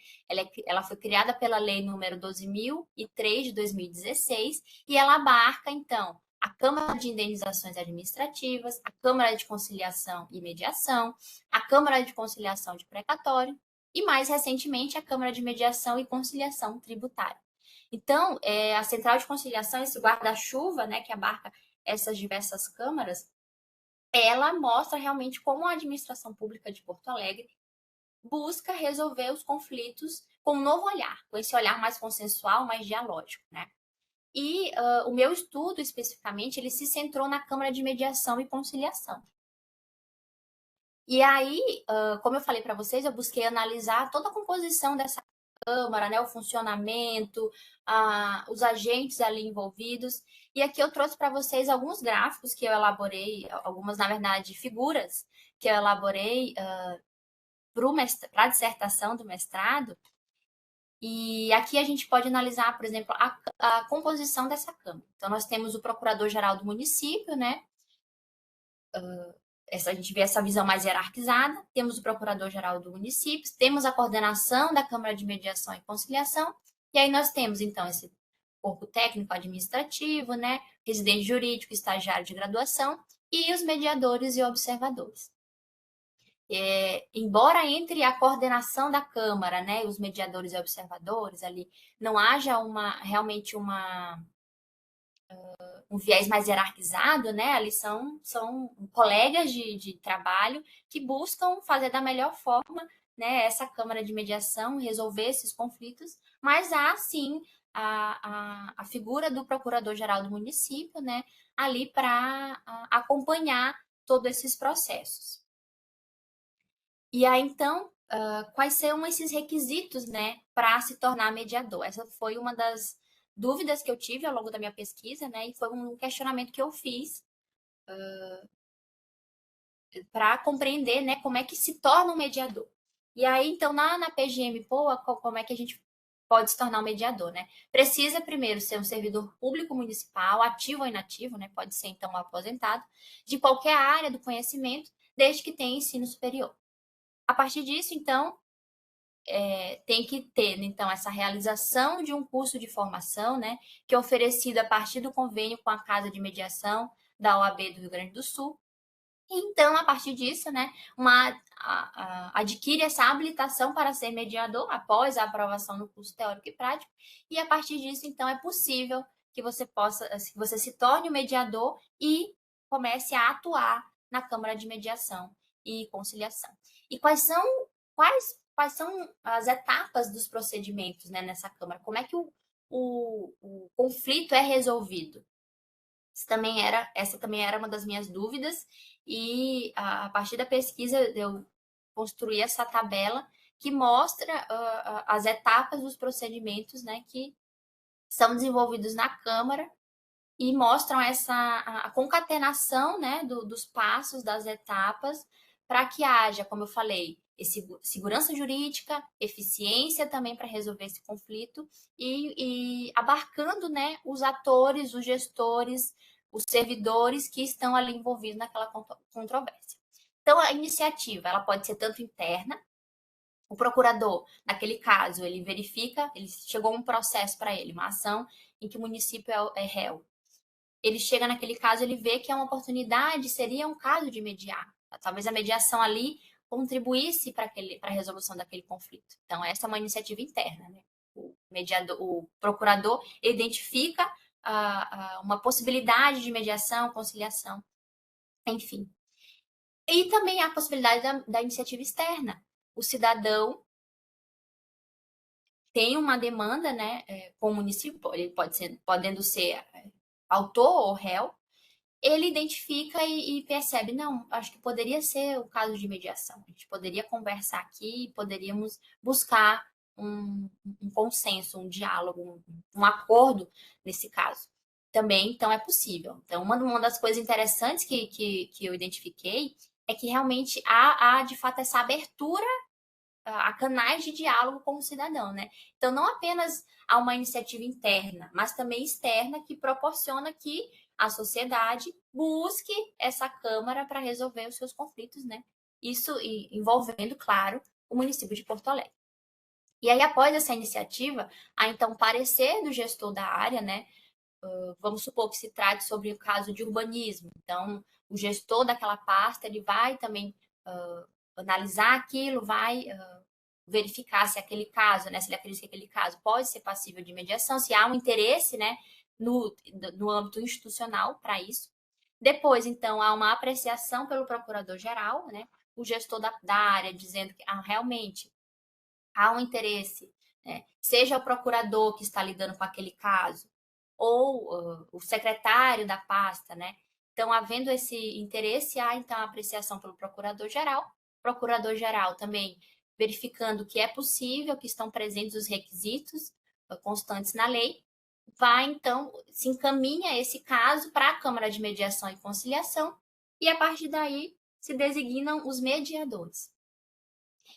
ela foi criada pela lei número 12.003 de 2016, e ela abarca, então, a Câmara de Indenizações Administrativas, a Câmara de Conciliação e Mediação, a Câmara de Conciliação de Precatório, e mais recentemente a Câmara de Mediação e Conciliação Tributária. Então, a Central de Conciliação, esse guarda-chuva, né, que abarca essas diversas câmaras, ela mostra realmente como a administração pública de Porto Alegre busca resolver os conflitos com um novo olhar, com esse olhar mais consensual, mais dialógico, né? E o meu estudo, especificamente, ele se centrou na Câmara de Mediação e Conciliação. E aí, como eu falei para vocês, eu busquei analisar toda a composição dessa Câmara, né, o funcionamento, os agentes ali envolvidos. E aqui eu trouxe para vocês alguns gráficos que eu elaborei, algumas, na verdade, figuras que eu elaborei para a dissertação do mestrado. E aqui a gente pode analisar, por exemplo, a composição dessa Câmara. Então, nós temos o Procurador-Geral do município, né? A gente vê essa visão mais hierarquizada, temos o Procurador-Geral do município, temos a coordenação da Câmara de Mediação e Conciliação, e aí nós temos, então, esse corpo técnico administrativo, né, residente jurídico, estagiário de graduação, e os mediadores e observadores. Embora entre a coordenação da Câmara, né, os mediadores e observadores ali, não haja realmente um viés mais hierarquizado, né? Ali são colegas de trabalho que buscam fazer da melhor forma, né, essa Câmara de Mediação, resolver esses conflitos, mas há sim a figura do Procurador-Geral do município, né, ali para acompanhar todos esses processos. E aí, então, quais são esses requisitos, né, para se tornar mediador? Essa foi uma das dúvidas que eu tive ao longo da minha pesquisa, né, e foi um questionamento que eu fiz para compreender, né, como é que se torna um mediador. E aí, então, na PGM POA, como é que a gente pode se tornar um mediador, né? Precisa primeiro ser um servidor público municipal, ativo ou inativo, né? Pode ser, então, um aposentado, de qualquer área do conhecimento, desde que tenha ensino superior. A partir disso, então, tem que ter, então, essa realização de um curso de formação, né, que é oferecido a partir do convênio com a Casa de Mediação da OAB do Rio Grande do Sul. E, então, a partir disso, né, adquire essa habilitação para ser mediador após a aprovação no curso teórico e prático, e a partir disso, então, é possível que você se torne um mediador e comece a atuar na Câmara de Mediação e Conciliação. E quais são as etapas dos procedimentos, né, nessa Câmara? Como é que o conflito é resolvido? Essa também era uma das minhas dúvidas, e a partir da pesquisa eu construí essa tabela que mostra as etapas dos procedimentos, né, que são desenvolvidos na Câmara e mostram a concatenação, né, dos passos, das etapas, para que haja, como eu falei, segurança jurídica, eficiência também para resolver esse conflito e abarcando, né, os atores, os gestores, os servidores que estão ali envolvidos naquela controvérsia. Então, a iniciativa ela pode ser tanto interna, o procurador, naquele caso, ele verifica, ele chegou um processo para ele, uma ação em que o município é réu. Ele chega naquele caso, ele vê que é uma oportunidade, seria um caso de mediar. Talvez a mediação ali contribuísse para a resolução daquele conflito. Então, essa é uma iniciativa interna. Né? O mediador, o procurador identifica uma possibilidade de mediação, conciliação, enfim. E também há a possibilidade da iniciativa externa. O cidadão tem uma demanda, né, com o município, ele podendo ser autor ou réu, ele identifica e percebe, não, acho que poderia ser o caso de mediação. A gente poderia conversar aqui, poderíamos buscar um consenso, um diálogo, um acordo nesse caso. Também, então, é possível. Então, uma das coisas interessantes que eu identifiquei é que realmente há, de fato, essa abertura a canais de diálogo com o cidadão, né? Então, não apenas há uma iniciativa interna, mas também externa que proporciona que a sociedade busque essa Câmara para resolver os seus conflitos, né? Isso envolvendo, claro, o município de Porto Alegre. E aí, após essa iniciativa, há então parecer do gestor da área, né? Vamos supor que se trate sobre o caso de urbanismo. Então, o gestor daquela pasta, ele vai também analisar aquilo, vai verificar se aquele caso, né, se ele acredita que aquele caso pode ser passível de mediação, se há um interesse, né, no âmbito institucional para isso. Depois, então, há uma apreciação pelo procurador-geral, né, o gestor da área dizendo que realmente há um interesse, né, seja o procurador que está lidando com aquele caso, ou o secretário da pasta, né? Então, havendo esse interesse, há então a apreciação pelo procurador-geral. Procurador-geral também verificando que é possível, que estão presentes os requisitos constantes na lei, vai então, se encaminha esse caso para a Câmara de Mediação e Conciliação e a partir daí se designam os mediadores.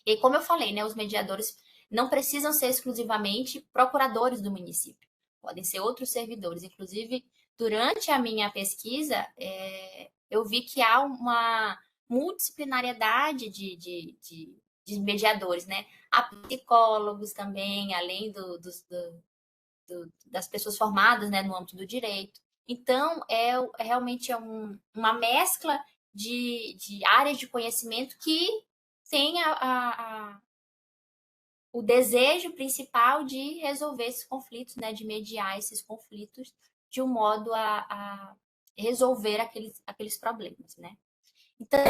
E como eu falei, né, os mediadores não precisam ser exclusivamente procuradores do município, podem ser outros servidores. Inclusive, durante a minha pesquisa, eu vi que há uma multidisciplinariedade de mediadores, né? Há psicólogos também, além das pessoas formadas, né, no âmbito do direito. Então, realmente uma mescla de áreas de conhecimento que tem o desejo principal de resolver esses conflitos, né, de mediar esses conflitos de um modo a resolver aqueles problemas, né? Então,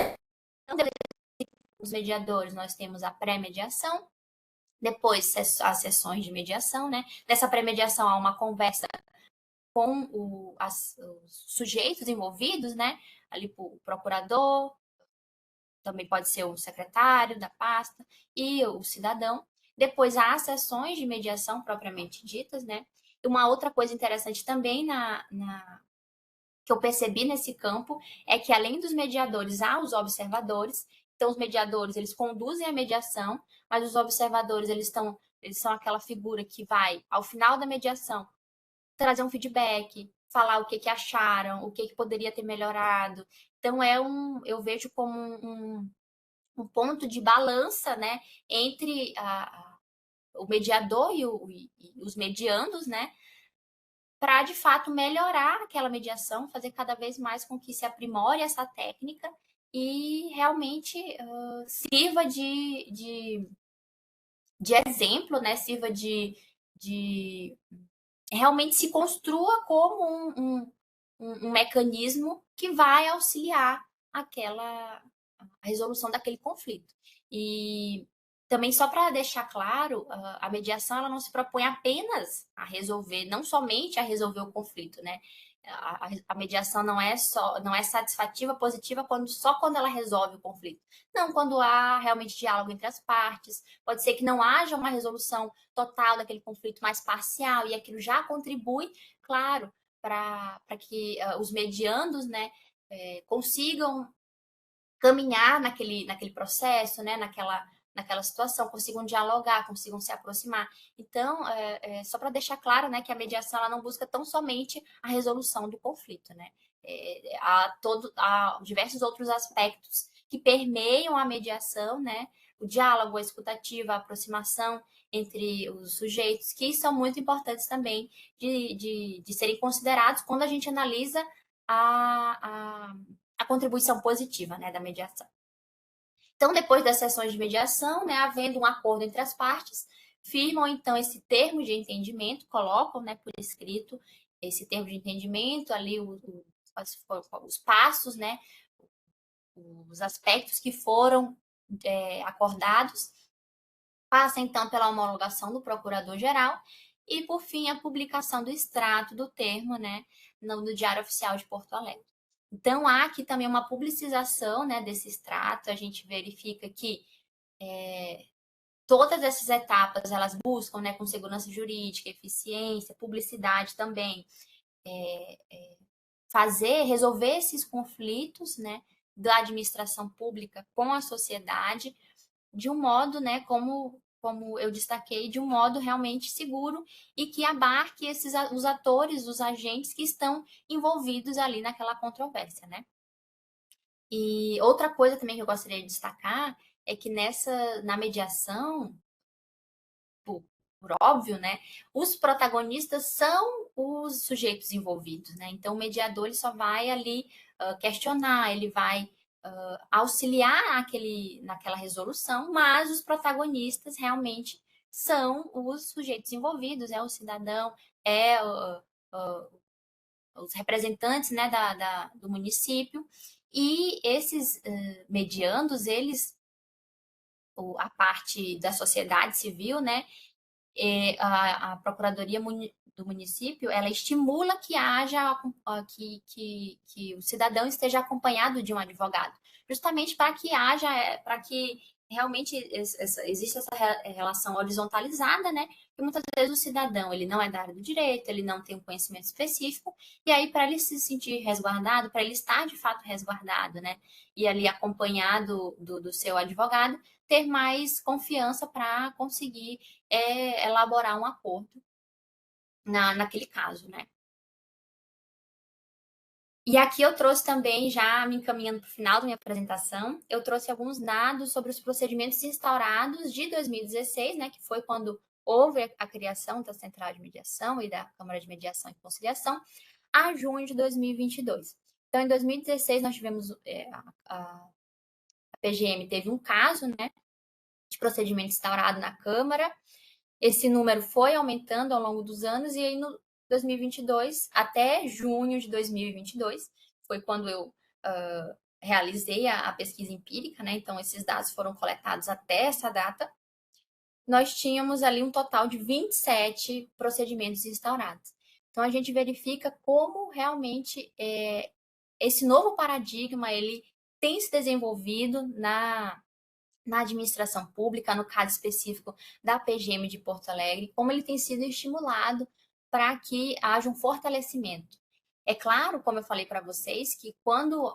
os mediadores, nós temos a pré-mediação, depois as sessões de mediação, né? Nessa pré-mediação há uma conversa com os sujeitos envolvidos, né? Ali o procurador, também pode ser o secretário da pasta e o cidadão. Depois há as sessões de mediação propriamente ditas, né? E uma outra coisa interessante também que eu percebi nesse campo é que além dos mediadores há os observadores. Então os mediadores eles conduzem a mediação, mas os observadores eles são aquela figura que vai ao final da mediação trazer um feedback, falar o que acharam, o que poderia ter melhorado. Então eu vejo como um ponto de balança, né, entre o mediador e os mediandos, né, para de fato melhorar aquela mediação, fazer cada vez mais com que se aprimore essa técnica e realmente sirva de exemplo, né, sirva de realmente se construa como um mecanismo que vai auxiliar a resolução daquele conflito. E também só para deixar claro, a mediação ela não se propõe apenas a resolver, não somente a resolver o conflito, né? a mediação não é satisfativa, positiva só quando ela resolve o conflito. Não, quando há realmente diálogo entre as partes, pode ser que não haja uma resolução total daquele conflito, mais parcial, e aquilo já contribui, claro, para que os mediandos, né, consigam caminhar naquele processo, né, naquela situação, consigam dialogar, consigam se aproximar. Então, só para deixar claro, né, que a mediação ela não busca tão somente a resolução do conflito, né? Há diversos outros aspectos que permeiam a mediação, né? O diálogo, a escutativa, a aproximação entre os sujeitos, que são muito importantes também de serem considerados quando a gente analisa a contribuição positiva, né, da mediação. Então, depois das sessões de mediação, né, havendo um acordo entre as partes, firmam então esse termo de entendimento, colocam, né, por escrito esse termo de entendimento, ali os passos, né, os aspectos que foram acordados, passa então pela homologação do procurador-geral e, por fim, a publicação do extrato do termo, né, no Diário Oficial de Porto Alegre. Então, há aqui também uma publicização, né, desse extrato, a gente verifica que todas essas etapas, elas buscam, né, com segurança jurídica, eficiência, publicidade também, resolver esses conflitos, né, da administração pública com a sociedade, de um modo, né, como eu destaquei, de um modo realmente seguro e que abarque os atores, os agentes que estão envolvidos ali naquela controvérsia, né? E outra coisa também que eu gostaria de destacar é que na mediação, por óbvio, né, os protagonistas são os sujeitos envolvidos, né? Então, o mediador ele só vai ali questionar, ele vai auxiliar naquela resolução, mas os protagonistas realmente são os sujeitos envolvidos, é o cidadão, é os representantes, né, do município, e esses mediandos, a parte da sociedade civil, né, a Procuradoria do município, ela estimula que haja, que o cidadão esteja acompanhado de um advogado, justamente para que realmente exista essa relação horizontalizada, né? Porque muitas vezes o cidadão, ele não é da área do direito, ele não tem um conhecimento específico, e aí para ele se sentir resguardado, para ele estar de fato resguardado, né? E ali acompanhado do seu advogado, ter mais confiança para conseguir elaborar um acordo naquele caso, né? E aqui eu trouxe também, já me encaminhando para o final da minha apresentação, eu trouxe alguns dados sobre os procedimentos instaurados de 2016, né, que foi quando houve a criação da Central de Mediação e da Câmara de Mediação e Conciliação, a junho de 2022. Então, em 2016, nós tivemos, a PGM teve um caso, né, de procedimento instaurado na Câmara. Esse número foi aumentando ao longo dos anos e aí no 2022, até junho de 2022, foi quando eu realizei a pesquisa empírica, né? Então, esses dados foram coletados até essa data. Nós tínhamos ali um total de 27 procedimentos instaurados. Então, a gente verifica como realmente esse novo paradigma ele tem se desenvolvido na administração pública, no caso específico da PGM de Porto Alegre, como ele tem sido estimulado para que haja um fortalecimento. É claro, como eu falei para vocês, que quando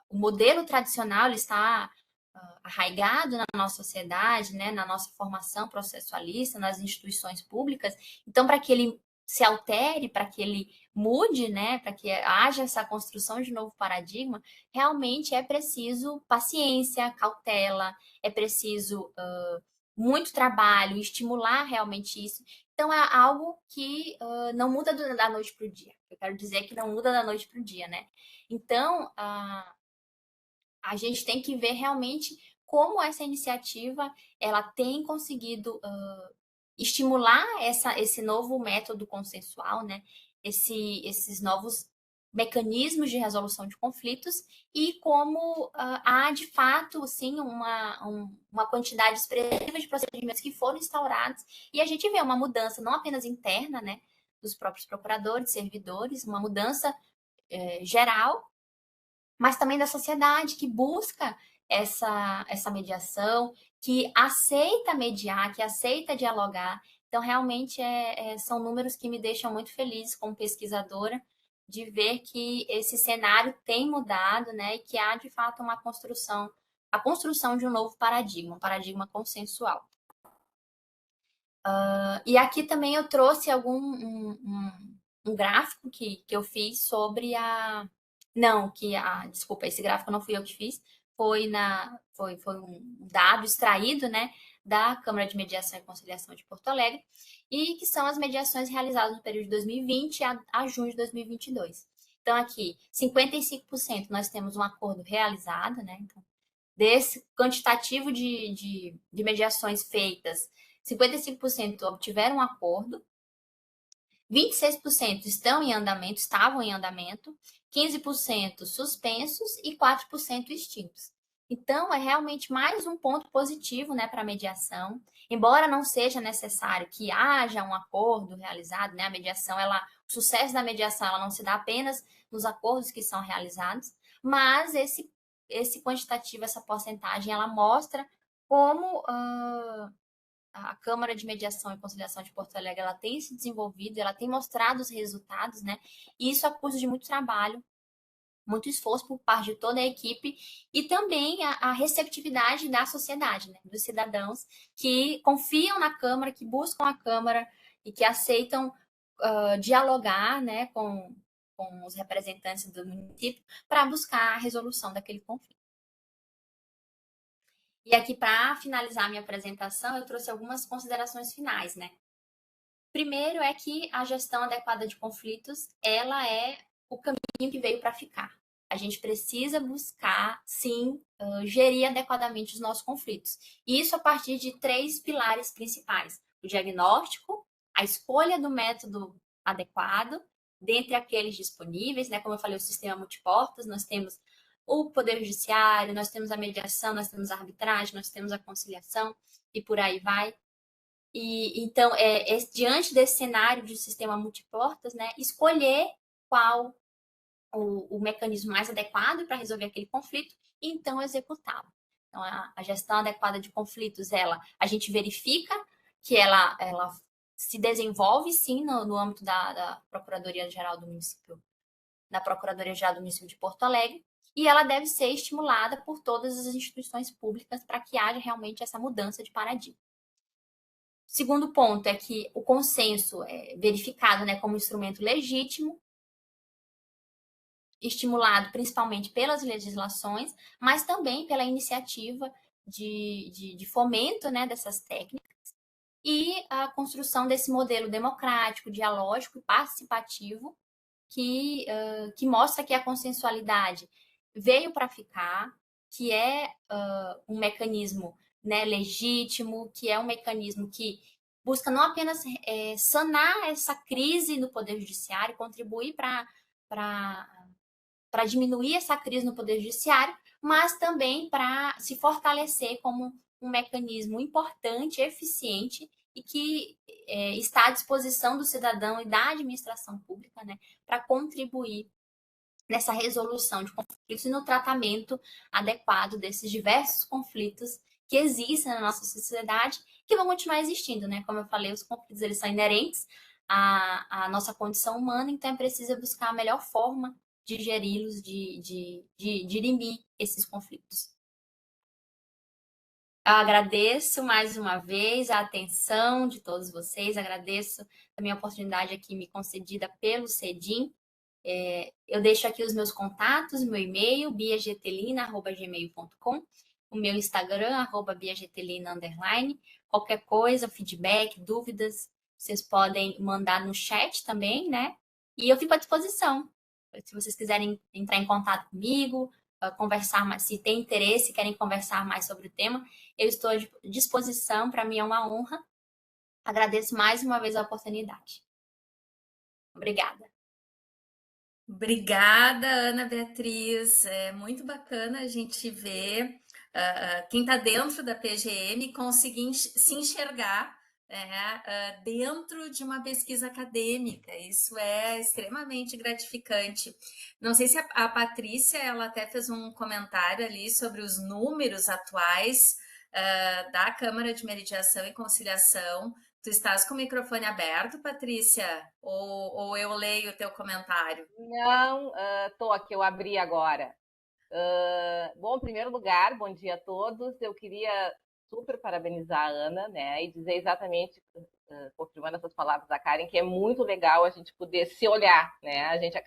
o modelo tradicional está arraigado na nossa sociedade, né, na nossa formação processualista, nas instituições públicas, então, para que ele se altere, para que ele mude, né, para que haja essa construção de novo paradigma, realmente é preciso paciência, cautela, é preciso muito trabalho, estimular realmente isso. Então, é algo que não muda da noite para o dia. Eu quero dizer que não muda da noite para o dia, né? Então, a gente tem que ver realmente como essa iniciativa ela tem conseguido estimular esse novo método consensual, né? Esses novos mecanismos de resolução de conflitos e como há de fato sim uma quantidade expressiva de procedimentos que foram instaurados e a gente vê uma mudança não apenas interna, né, dos próprios procuradores, servidores, uma mudança geral, mas também da sociedade que busca essa mediação, que aceita mediar, que aceita dialogar. Então, realmente, são números que me deixam muito feliz como pesquisadora de ver que esse cenário tem mudado, né, e que há, de fato, a construção de um novo paradigma, um paradigma consensual. E aqui também eu trouxe um gráfico que eu fiz sobre Não, desculpa, esse gráfico não fui eu que fiz, foi um dado extraído, né, da Câmara de Mediação e Conciliação de Porto Alegre, e que são as mediações realizadas no período de 2020 a junho de 2022. Então, aqui, 55% nós temos um acordo realizado, né? Então, desse quantitativo de mediações feitas, 55% obtiveram um acordo, 26% estão em andamento, estavam em andamento, 15% suspensos e 4% extintos. Então, é realmente mais um ponto positivo, né, para a mediação. Embora não seja necessário que haja um acordo realizado, né, o sucesso da mediação ela não se dá apenas nos acordos que são realizados, mas esse quantitativo, essa porcentagem, ela mostra como a Câmara de Mediação e Conciliação de Porto Alegre ela tem se desenvolvido, ela tem mostrado os resultados, né? E isso a custo de muito trabalho, muito esforço por parte de toda a equipe e também a receptividade da sociedade, né? Dos cidadãos que confiam na Câmara, que buscam a Câmara e que aceitam dialogar, né, com os representantes do município para buscar a resolução daquele conflito. E aqui, para finalizar minha apresentação, eu trouxe algumas considerações finais, né? Primeiro é que a gestão adequada de conflitos, ela é o caminho que veio para ficar. A gente precisa buscar, sim, gerir adequadamente os nossos conflitos. E isso a partir de 3 pilares principais. O diagnóstico, a escolha do método adequado, dentre aqueles disponíveis, né? Como eu falei, o sistema multiportas, nós temos o Poder Judiciário, nós temos a mediação, nós temos a arbitragem, nós temos a conciliação e por aí vai. E então, diante desse cenário de sistema multiportas, né, escolher qual o mecanismo mais adequado para resolver aquele conflito e então executá-lo. Então, a gestão adequada de conflitos, a gente verifica que ela se desenvolve, sim, no âmbito da Procuradoria-Geral do Município, da Procuradoria-Geral do Município de Porto Alegre, e ela deve ser estimulada por todas as instituições públicas para que haja realmente essa mudança de paradigma. Segundo ponto é que o consenso é verificado, né, como instrumento legítimo, estimulado principalmente pelas legislações, mas também pela iniciativa de fomento, né, dessas técnicas e a construção desse modelo democrático, dialógico e participativo que mostra que a consensualidade veio para ficar, que é um mecanismo, né, legítimo, que é um mecanismo que busca não apenas sanar essa crise no Poder Judiciário, contribuir para diminuir essa crise no Poder Judiciário, mas também para se fortalecer como um mecanismo importante, eficiente e que está à disposição do cidadão e da administração pública, né, para contribuir nessa resolução de conflitos e no tratamento adequado desses diversos conflitos que existem na nossa sociedade, que vão continuar existindo, né? Como eu falei, os conflitos eles são inerentes à nossa condição humana, então é preciso buscar a melhor forma de geri-los, de dirimir esses conflitos. Eu agradeço mais uma vez a atenção de todos vocês, agradeço também a oportunidade aqui me concedida pelo CEDIM. Eu deixo aqui os meus contatos, meu e-mail, biagetelina@gmail.com, o meu Instagram, @biagetelina_. Qualquer coisa, feedback, dúvidas, vocês podem mandar no chat também, né? E eu fico à disposição. Se vocês quiserem entrar em contato comigo, conversar mais, se tem interesse, querem conversar mais sobre o tema, eu estou à disposição, para mim é uma honra. Agradeço mais uma vez a oportunidade. Obrigada. Obrigada, Ana Beatriz. É muito bacana a gente ver quem está dentro da PGM conseguir se enxergar dentro de uma pesquisa acadêmica. Isso é extremamente gratificante. Não sei se a Patrícia, ela até fez um comentário ali sobre os números atuais da Câmara de Mediação e Conciliação. Tu estás com o microfone aberto, Patrícia? Ou eu leio o teu comentário? Não, estou aqui, eu abri agora. Bom, em primeiro lugar, bom dia a todos. Eu queria super parabenizar a Ana, né, e dizer exatamente, confirmando essas palavras da Karen, que é muito legal a gente poder se olhar, né? A gente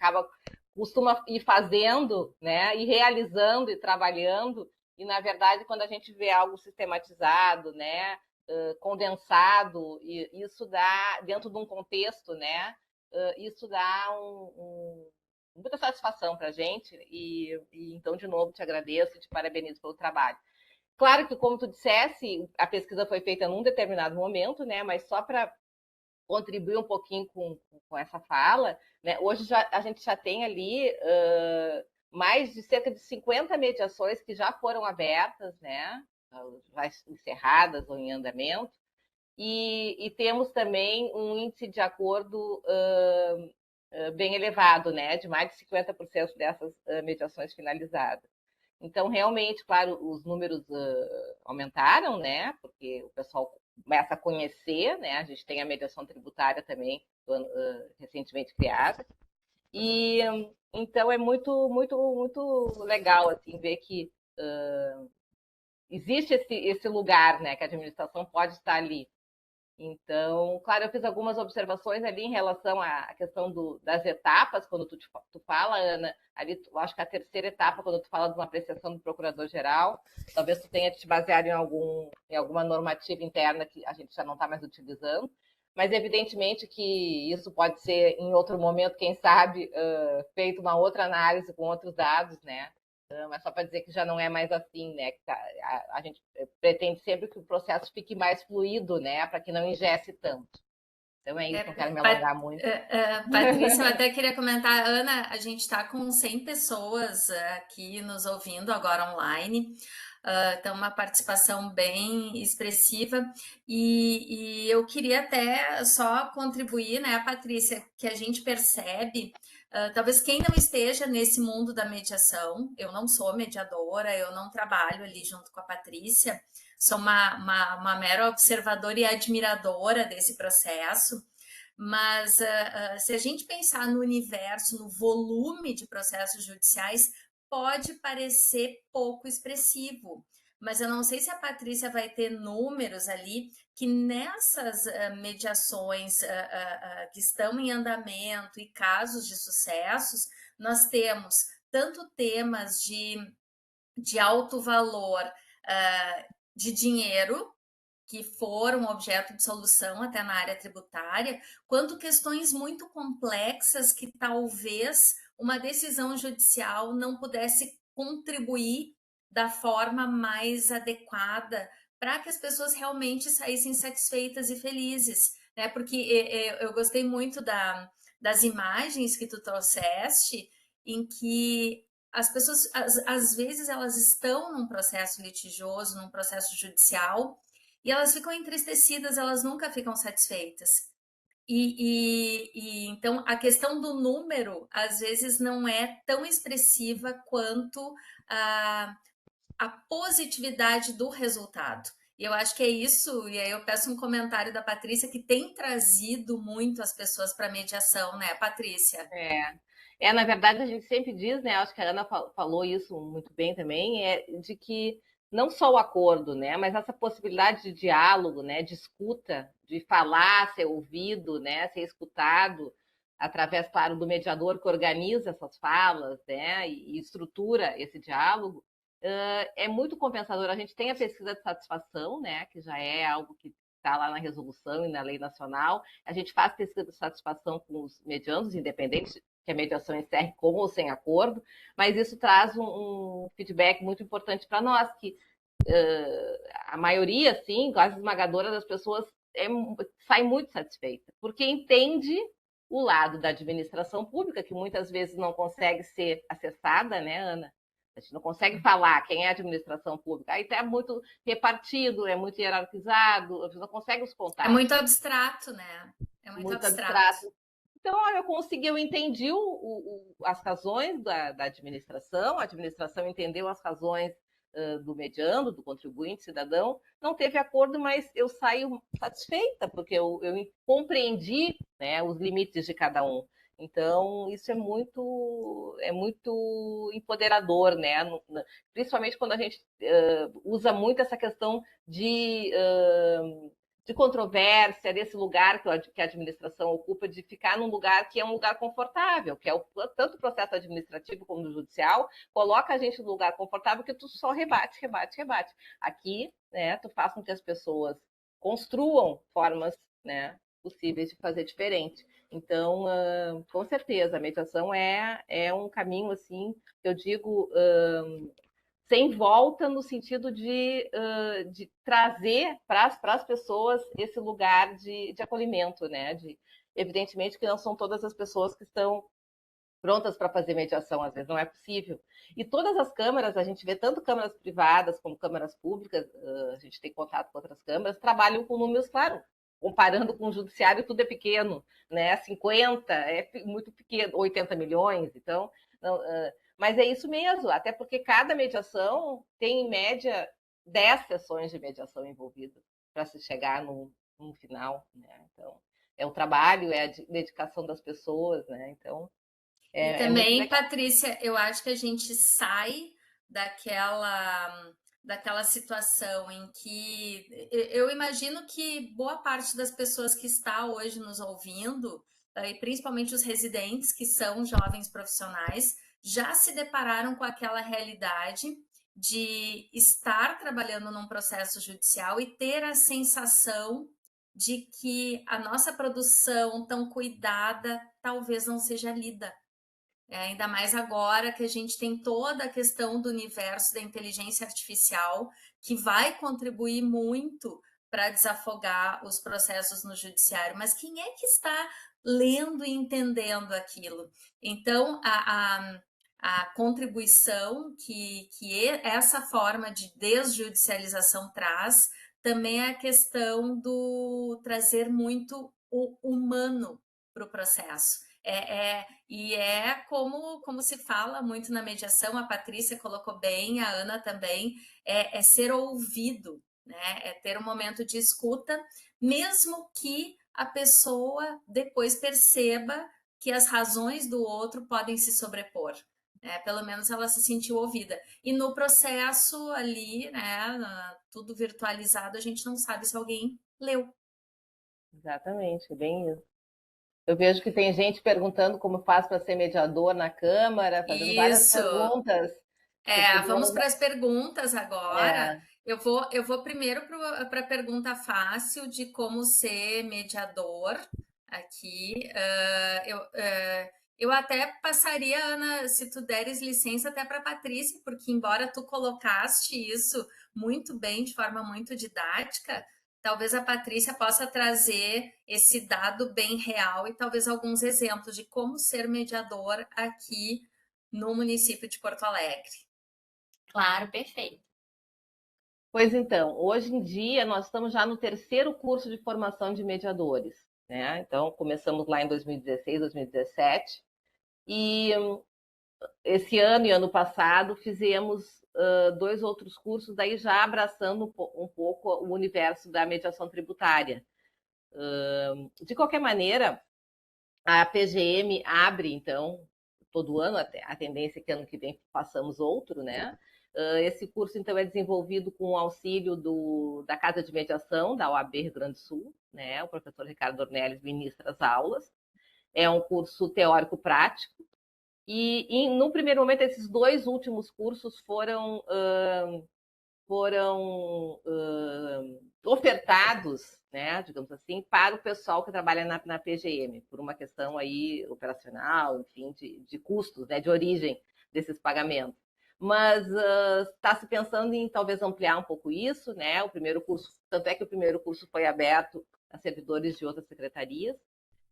costuma ir fazendo, né, e realizando e trabalhando, e na verdade, quando a gente vê algo sistematizado, né, condensado, e isso dá, dentro de um contexto, né, isso dá muita satisfação para a gente e então, de novo, te agradeço e te parabenizo pelo trabalho. Claro que, como tu dissesse, a pesquisa foi feita num determinado momento, né? Mas só para contribuir um pouquinho com essa fala, né? Hoje a gente já tem ali mais de cerca de 50 mediações que já foram abertas, né? Já encerradas ou em andamento. E temos também um índice de acordo bem elevado, né? De mais de 50% dessas mediações finalizadas. Então, realmente, claro, os números aumentaram, né? Porque o pessoal começa a conhecer, né? A gente tem a mediação tributária também, recentemente criada. E então é muito, muito, muito legal assim ver que existe esse lugar, né? Que a administração pode estar ali. Então, claro, eu fiz algumas observações ali em relação à questão das etapas, quando tu fala, Ana, ali, eu acho que a terceira etapa, quando tu fala de uma apreciação do procurador-geral, talvez tu tenha te baseado em alguma normativa interna que a gente já não está mais utilizando, mas evidentemente que isso pode ser, em outro momento, quem sabe, feito uma outra análise com outros dados, né? Mas só para dizer que já não é mais assim, né? Que a gente pretende sempre que o processo fique mais fluido, né? Para que não ingesse tanto. Então é isso, não quero me alongar muito. Patrícia, eu até queria comentar, Ana, a gente está com 100 pessoas aqui nos ouvindo agora online. Então, uma participação bem expressiva, e eu queria até só contribuir, né, Patrícia, que a gente percebe, talvez quem não esteja nesse mundo da mediação, eu não sou mediadora, eu não trabalho ali junto com a Patrícia, sou uma mera observadora e admiradora desse processo, mas se a gente pensar no universo, no volume de processos judiciais, pode parecer pouco expressivo, mas eu não sei se a Patrícia vai ter números ali que nessas mediações que estão em andamento e casos de sucessos, nós temos tanto temas de alto valor de dinheiro, que foram objeto de solução até na área tributária, quanto questões muito complexas que talvez uma decisão judicial não pudesse contribuir da forma mais adequada para que as pessoas realmente saíssem satisfeitas e felizes, né? Porque eu gostei muito das imagens que tu trouxeste, em que as pessoas, às vezes, elas estão num processo litigioso, num processo judicial, e elas ficam entristecidas, elas nunca ficam satisfeitas. Então a questão do número às vezes não é tão expressiva quanto a positividade do resultado. E eu acho que é isso, e aí eu peço um comentário da Patrícia, que tem trazido muito as pessoas para a mediação, né, Patrícia? Na verdade, a gente sempre diz, né? Acho que a Ana falou isso muito bem também, de que não só o acordo, né? Mas essa possibilidade de diálogo, né? De escuta, de falar, ser ouvido, né? Ser escutado através, claro, do mediador que organiza essas falas, né? E estrutura esse diálogo, é muito compensador. A gente tem a pesquisa de satisfação, né? Que já é algo que está lá na resolução e na lei nacional. A gente faz pesquisa de satisfação com os medianos, independentes que a mediação encerre com ou sem acordo, mas isso traz um feedback muito importante para nós, que a maioria, assim, quase esmagadora das pessoas sai muito satisfeita, porque entende o lado da administração pública, que muitas vezes não consegue ser acessada, né, Ana? A gente não consegue falar quem é administração pública. Aí é muito repartido, é muito hierarquizado, a gente não consegue os É contatos. muito abstrato, né? É muito Muito abstrato. abstrato. Então, eu entendi as razões da administração, a administração entendeu as razões do mediano, do contribuinte cidadão, não teve acordo, mas eu saio satisfeita, porque eu compreendi, né, os limites de cada um. Então, isso é muito empoderador, né? Principalmente quando a gente usa muito essa questão de controvérsia, desse lugar que a administração ocupa, de ficar num lugar que é um lugar confortável, que é tanto o processo administrativo como o judicial, coloca a gente num lugar confortável que tu só rebate, rebate, rebate. Aqui, né, tu faz com que as pessoas construam formas, né, possíveis de fazer diferente. Então, com certeza, a mediação é um caminho, assim, eu digo, sem volta no sentido de trazer para as pessoas esse lugar de acolhimento, né? Evidentemente que não são todas as pessoas que estão prontas para fazer mediação, às vezes não é possível. E todas as câmaras, a gente vê tanto câmaras privadas como câmaras públicas, a gente tem contato com outras câmaras, trabalham com números, claro, comparando com o judiciário, tudo é pequeno, né? 50 é muito pequeno, 80 milhões, então... Não, mas é isso mesmo, até porque cada mediação tem, em média, 10 sessões de mediação envolvidas para se chegar num final, né? Então, é o trabalho, é a dedicação das pessoas, né? Então, E é muito também, legal. Patrícia, eu acho que a gente sai daquela situação em que eu imagino que boa parte das pessoas que está hoje nos ouvindo, e principalmente os residentes que são jovens profissionais, já se depararam com aquela realidade de estar trabalhando num processo judicial e ter a sensação de que a nossa produção tão cuidada talvez não seja lida. Ainda mais agora que a gente tem toda a questão do universo da inteligência artificial, que vai contribuir muito para desafogar os processos no judiciário. Mas quem é que está lendo e entendendo aquilo? Então, a contribuição que essa forma de desjudicialização traz também é a questão do trazer muito o humano para o processo. E é como se fala muito na mediação, a Patrícia colocou bem, a Ana também, é ser ouvido, né? É ter um momento de escuta, mesmo que a pessoa depois perceba que as razões do outro podem se sobrepor. Pelo menos ela se sentiu ouvida. E no processo ali, né, tudo virtualizado, a gente não sabe se alguém leu. Exatamente, bem isso. Eu vejo que tem gente perguntando como faz para ser mediador na Câmara, fazendo várias Isso. perguntas. Tu podia... Vamos para as perguntas agora. É, Eu vou primeiro para a pergunta fácil de como ser mediador aqui. Eu até passaria, Ana, se tu deres licença, até para a Patrícia, porque embora tu colocaste isso muito bem, de forma muito didática, talvez a Patrícia possa trazer esse dado bem real e talvez alguns exemplos de como ser mediador aqui no município de Porto Alegre. Claro, perfeito. pois então, hoje em dia nós estamos já no terceiro curso de formação de mediadores, né? Então, começamos lá em 2016, 2017, e esse ano e ano passado fizemos dois outros cursos, daí já abraçando um pouco o universo da mediação tributária. De qualquer maneira, a PGM abre, então, todo ano, a tendência é que ano que vem façamos outro, né? Esse curso, então, é desenvolvido com o auxílio da Casa de Mediação, da OAB Rio Grande do Sul, né? O professor Ricardo Ornelis ministra as aulas. É um curso teórico-prático. E no primeiro momento, esses dois últimos cursos foram ofertados, né, digamos assim, para o pessoal que trabalha na PGM, por uma questão aí operacional, enfim, de custos, né, de origem desses pagamentos. Mas está se pensando em talvez ampliar um pouco isso, né? O primeiro curso, tanto é que o primeiro curso foi aberto a servidores de outras secretarias.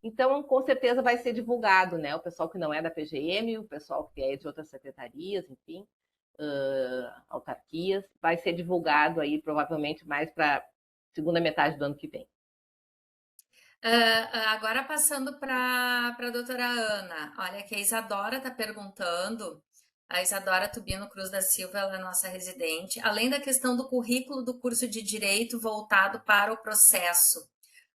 Então, com certeza vai ser divulgado, né? O pessoal que não é da PGM, o pessoal que é de outras secretarias, enfim, autarquias. Vai ser divulgado aí provavelmente mais para segunda metade do ano que vem. Agora passando para a doutora Ana, olha que a Isadora está perguntando, a Isadora Tubino Cruz da Silva, ela é nossa residente, além da questão do currículo do curso de Direito voltado para o processo,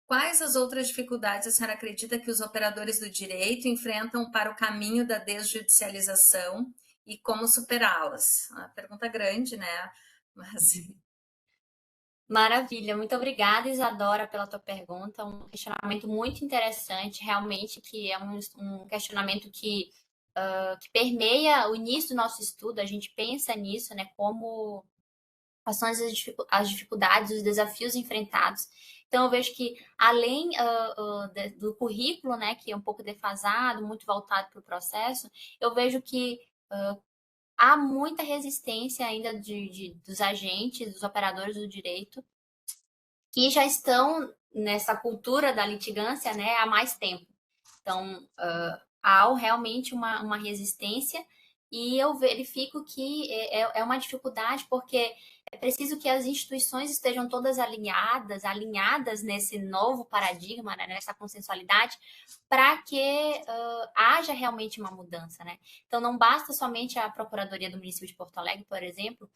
quais as outras dificuldades a senhora acredita que os operadores do direito enfrentam para o caminho da desjudicialização e como superá-las? Uma pergunta grande, né? Mas... Maravilha, muito obrigada, Isadora, pela tua pergunta. Um questionamento muito interessante, realmente, que é um questionamento que permeia o início do nosso estudo. A gente pensa nisso, né? Quais são as dificuldades, os desafios enfrentados. Então, eu vejo que, além do currículo, né, que é um pouco defasado, muito voltado para o processo, eu vejo que há muita resistência ainda dos agentes, dos operadores do direito, que já estão nessa cultura da litigância, né, há mais tempo. Então, há realmente uma resistência e eu verifico que é uma dificuldade porque é preciso que as instituições estejam todas alinhadas nesse novo paradigma, né, nessa consensualidade, para que haja realmente uma mudança, né? Então, não basta somente a Procuradoria do Município de Porto Alegre, por exemplo,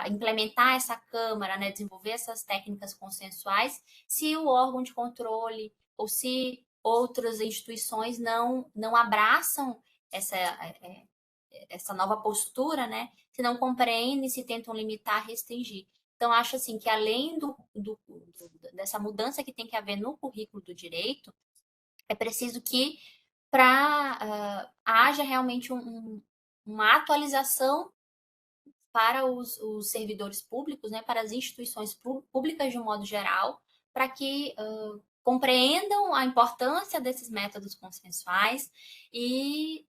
implementar essa Câmara, né, desenvolver essas técnicas consensuais, se o órgão de controle ou se outras instituições não abraçam essa nova postura, né? Se não compreendem, se tentam limitar, restringir. Então, acho assim que além dessa mudança que tem que haver no currículo do direito, é preciso que haja realmente uma atualização para os servidores públicos, né, para as instituições públicas de um modo geral, para que compreendam a importância desses métodos consensuais e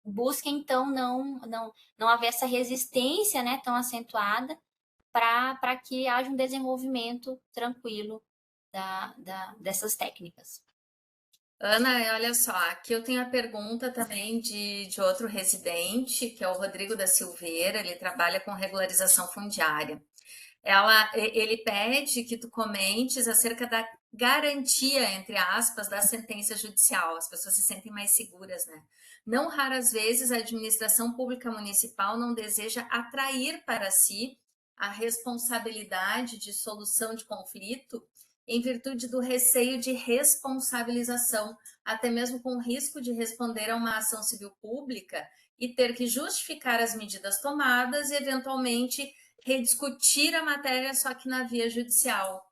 busquem, então, não haver essa resistência, né, tão acentuada para que haja um desenvolvimento tranquilo dessas técnicas. Ana, olha só, aqui eu tenho a pergunta também de outro residente, que é o Rodrigo da Silveira, ele trabalha com regularização fundiária. Ele pede que tu comentes acerca da garantia, entre aspas, da sentença judicial. As pessoas se sentem mais seguras, né? Não raras vezes a administração pública municipal não deseja atrair para si a responsabilidade de solução de conflito em virtude do receio de responsabilização, até mesmo com risco de responder a uma ação civil pública e ter que justificar as medidas tomadas e, eventualmente, rediscutir a matéria, só que na via judicial.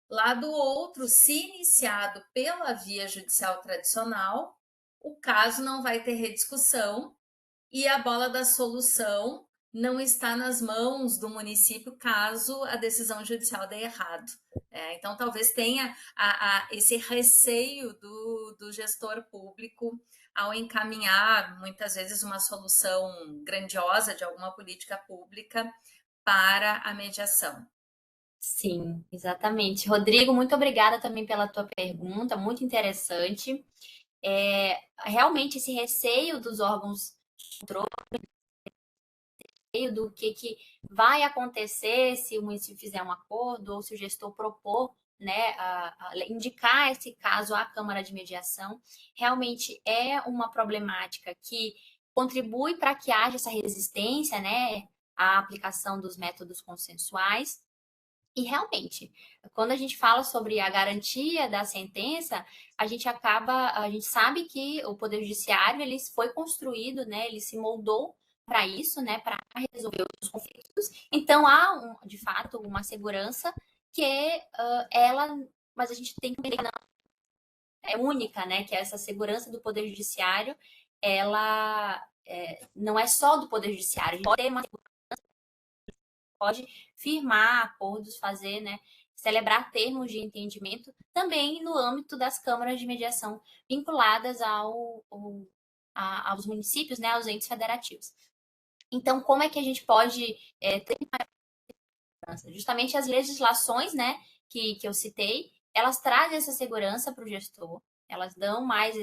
Lado outro, se iniciado pela via judicial tradicional, o caso não vai ter rediscussão e a bola da solução não está nas mãos do município caso a decisão judicial dê errado. Então, talvez tenha esse receio do gestor público ao encaminhar, muitas vezes, uma solução grandiosa de alguma política pública para a mediação. Sim, exatamente. Rodrigo, muito obrigada também pela tua pergunta, muito interessante. Realmente, esse receio dos órgãos de controle, do que vai acontecer se o município fizer um acordo ou se o gestor propor, né, indicar esse caso à Câmara de Mediação, realmente é uma problemática que contribui para que haja essa resistência, né, à aplicação dos métodos consensuais. E realmente, quando a gente fala sobre a garantia da sentença, a gente sabe que o Poder Judiciário ele foi construído, né, ele se moldou para isso, né, para resolver os conflitos. Então há, de fato, uma segurança que mas a gente tem que entender que não é única, né, que essa segurança do Poder Judiciário, ela não é só do Poder Judiciário, a gente pode ter uma pode firmar acordos, fazer, né, celebrar termos de entendimento também no âmbito das câmaras de mediação vinculadas aos municípios, né, aos entes federativos. Então, como é que a gente pode ter justamente as legislações, né, que eu citei, elas trazem essa segurança para o gestor, Elas dão mais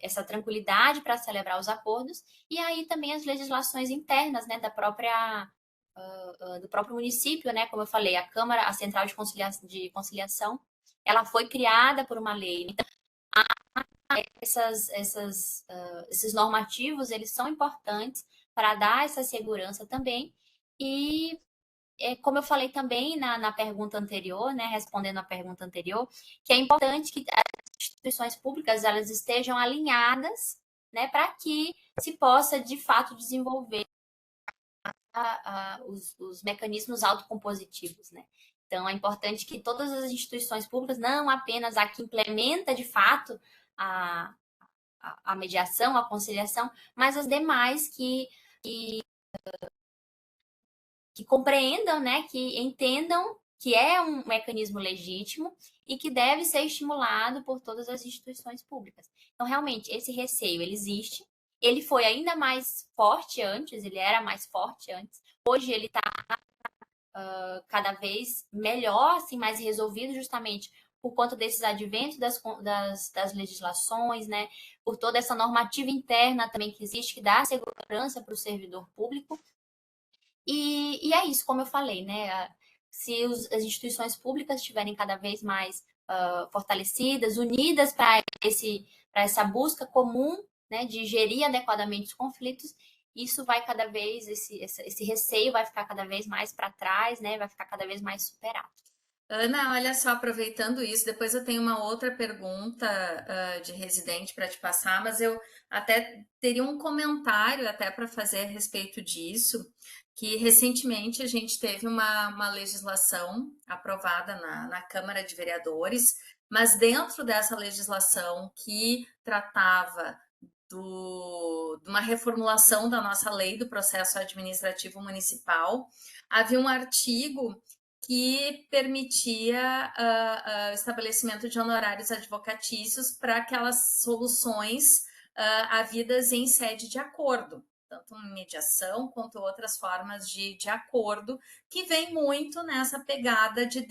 essa tranquilidade para celebrar os acordos, e aí também as legislações internas, né, do próprio município, né, como eu falei, a Central de Conciliação, ela foi criada por uma lei. Então, esses normativos, eles são importantes para dar essa segurança também. E, como eu falei também na pergunta anterior, né, respondendo a pergunta anterior, que é importante que as instituições públicas elas estejam alinhadas, né, para que se possa, de fato, desenvolver os mecanismos autocompositivos, né? Então, é importante que todas as instituições públicas, não apenas a que implementa de fato a, a mediação, a conciliação, mas as demais que compreendam, né, que entendam que é um mecanismo legítimo e que deve ser estimulado por todas as instituições públicas. Então, realmente, esse receio, ele existe. Ele foi ainda mais forte antes, ele era mais forte antes. Hoje ele está cada vez melhor, assim, mais resolvido justamente por conta desses adventos das legislações, né? Por toda essa normativa interna também que existe, que dá segurança para o servidor público. E é isso, como eu falei, né? Se as instituições públicas estiverem cada vez mais fortalecidas, unidas para essa busca comum, né, de gerir adequadamente os conflitos, isso vai cada vez, esse receio vai ficar cada vez mais para trás, né? Vai ficar cada vez mais superado. Ana, olha só, aproveitando isso, depois eu tenho uma outra pergunta de residente para te passar, mas eu até teria um comentário até para fazer a respeito disso, que recentemente a gente teve uma legislação aprovada na Câmara de Vereadores, mas dentro dessa legislação que tratava de uma reformulação da nossa lei do processo administrativo municipal, havia um artigo que permitia o estabelecimento de honorários advocatícios para aquelas soluções havidas em sede de acordo, tanto mediação quanto outras formas de acordo, que vem muito nessa pegada de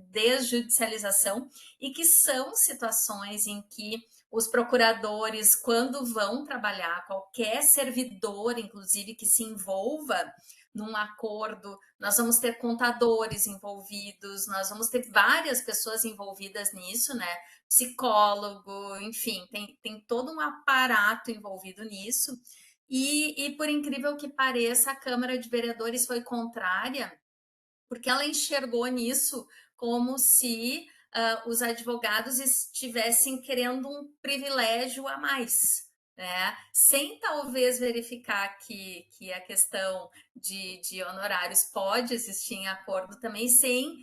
desjudicialização e que são situações em que os procuradores, quando vão trabalhar, qualquer servidor, inclusive, que se envolva num acordo, nós vamos ter contadores envolvidos, nós vamos ter várias pessoas envolvidas nisso, né? Psicólogo, enfim, tem todo um aparato envolvido nisso. E por incrível que pareça, a Câmara de Vereadores foi contrária, porque ela enxergou nisso como se os advogados estivessem querendo um privilégio a mais, né? Sem talvez verificar que a questão de honorários pode existir em acordo também, sem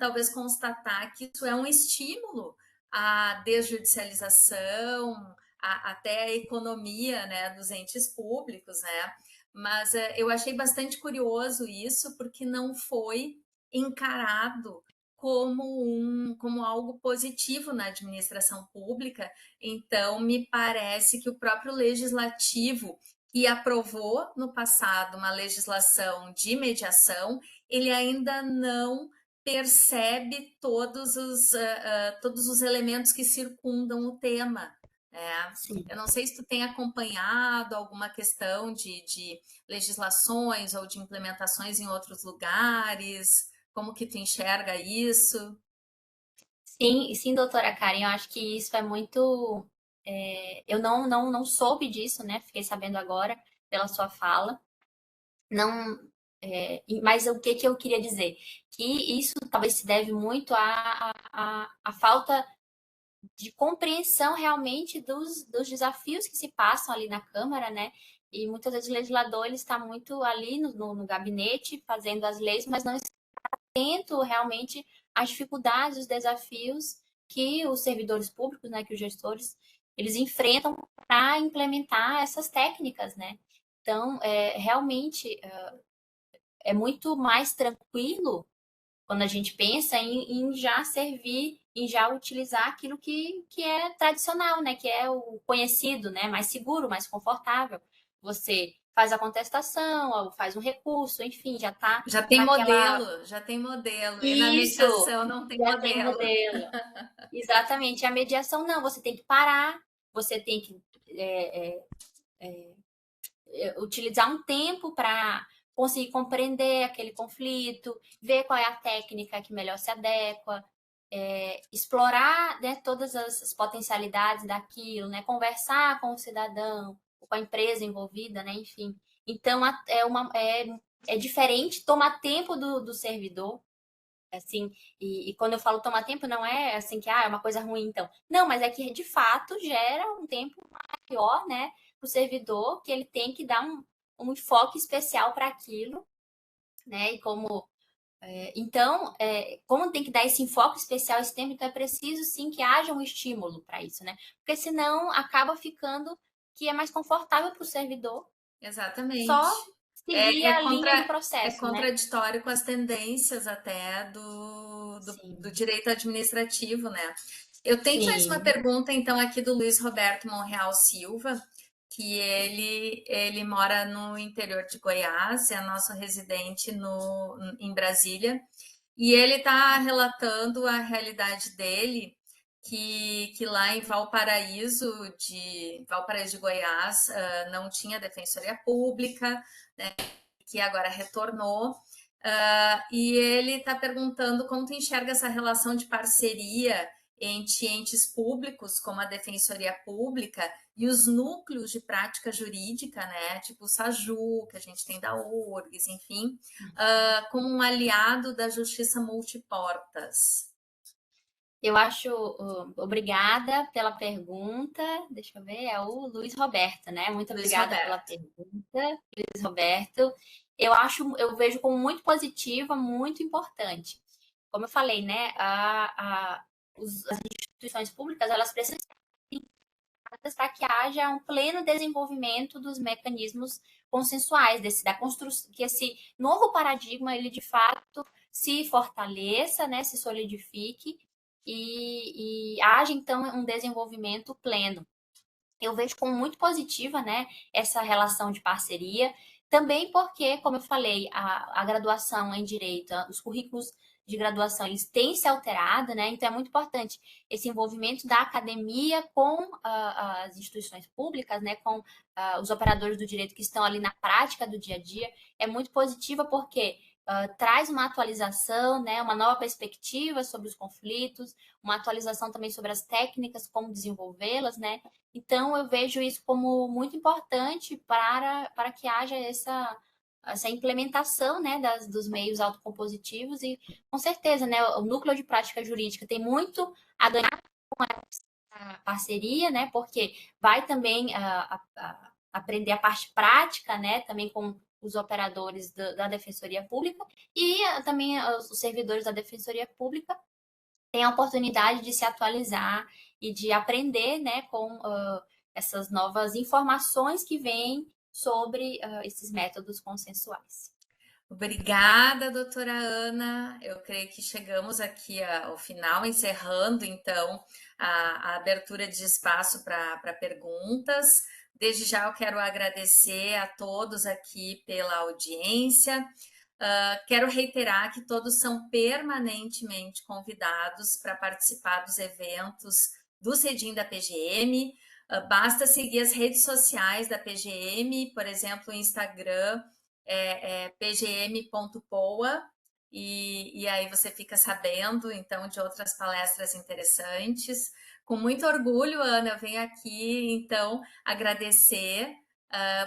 talvez constatar que isso é um estímulo à desjudicialização, até a economia, né, dos entes públicos, né? Mas eu achei bastante curioso isso, porque não foi encarado como algo positivo na administração pública. Então, me parece que o próprio legislativo, que aprovou no passado uma legislação de mediação, ele ainda não percebe todos os elementos que circundam o tema. Eu não sei se tu tem acompanhado alguma questão de legislações ou de implementações em outros lugares, como que tu enxerga isso? Sim, sim, doutora Karen, eu acho que isso é muito. Eu não soube disso, né? Fiquei sabendo agora pela sua fala. Não, mas o que eu queria dizer? Que isso talvez se deve muito à falta de compreensão realmente dos desafios que se passam ali na Câmara, né? E muitas vezes o legislador ele está muito ali no gabinete fazendo as leis, mas não está atento realmente às dificuldades, os desafios que os servidores públicos, né, que os gestores, eles enfrentam para implementar essas técnicas, né? Então, realmente é muito mais tranquilo quando a gente pensa em já servir, em já utilizar aquilo que é tradicional, né? Que é o conhecido, né? Mais seguro, mais confortável. Você faz a contestação, ou faz um recurso, enfim, já está Já tem naquela... modelo, já tem modelo. E na Isso, mediação não tem já tem modelo. modelo. Exatamente. A mediação não, você tem que parar, você tem que utilizar um tempo para conseguir compreender aquele conflito, ver qual é a técnica que melhor se adequa, explorar, né, todas as potencialidades daquilo, né, conversar com o cidadão, com a empresa envolvida, né, enfim. Então, é diferente tomar tempo do servidor, assim, e quando eu falo tomar tempo, não é assim que é uma coisa ruim, então. Não, mas é que de fato gera um tempo maior, né, para o servidor, que ele tem que dar um enfoque especial para aquilo, né? E como tem que dar esse enfoque especial esse tempo, então é preciso sim que haja um estímulo para isso, né? Porque senão acaba ficando que é mais confortável para o servidor Exatamente. só seguir a linha do É processo, né? contraditório com as tendências até do Sim, direito administrativo, né? Eu tenho mais uma sim. pergunta, então, aqui do Luiz Roberto Monreal Silva, que ele mora no interior de Goiás, é nosso residente em Brasília, e ele está relatando a realidade dele, que lá em Valparaíso de Goiás, não tinha defensoria pública, né, que agora retornou. E ele está perguntando como tu enxerga essa relação de parceria entre entes públicos, como a Defensoria Pública, e os núcleos de prática jurídica, né, tipo o SAJU, que a gente tem da URGS, enfim, como um aliado da justiça multiportas. Eu acho, obrigada pela pergunta. Deixa eu ver, é o Luiz Roberto, né? Muito Luiz obrigada pela Roberto. pergunta, Luiz Roberto. Eu vejo como muito positiva, muito importante. Como eu falei, né? As instituições públicas, elas precisam para que haja um pleno desenvolvimento dos mecanismos consensuais, da construção, que esse novo paradigma, ele de fato se fortaleça, né, se solidifique e haja então um desenvolvimento pleno. Eu vejo como muito positiva, né, essa relação de parceria, também porque, como eu falei, a graduação em direito, os currículos de graduação, eles têm se alterado, né? Então é muito importante esse envolvimento da academia com as instituições públicas, né? Com os operadores do direito que estão ali na prática do dia a dia. É muito positiva porque traz uma atualização, né? Uma nova perspectiva sobre os conflitos, uma atualização também sobre as técnicas, como desenvolvê-las, né? Então, eu vejo isso como muito importante para que haja essa implementação, né, dos meios autocompositivos e, com certeza, né, o núcleo de prática jurídica tem muito a ganhar com essa parceria, né, porque vai também aprender a parte prática, né, também com os operadores da Defensoria Pública e também os servidores da Defensoria Pública têm a oportunidade de se atualizar e de aprender, né, com essas novas informações que vêm sobre esses métodos consensuais. Obrigada, doutora Ana. Eu creio que chegamos aqui ao final, encerrando então a abertura de espaço para perguntas. Desde já eu quero agradecer a todos aqui pela audiência. Quero reiterar que todos são permanentemente convidados para participar dos eventos do CEDIM da PGM. Basta seguir as redes sociais da PGM, por exemplo, o Instagram pgm.poa, e aí você fica sabendo, então, de outras palestras interessantes. Com muito orgulho, Ana, eu venho aqui, então, agradecer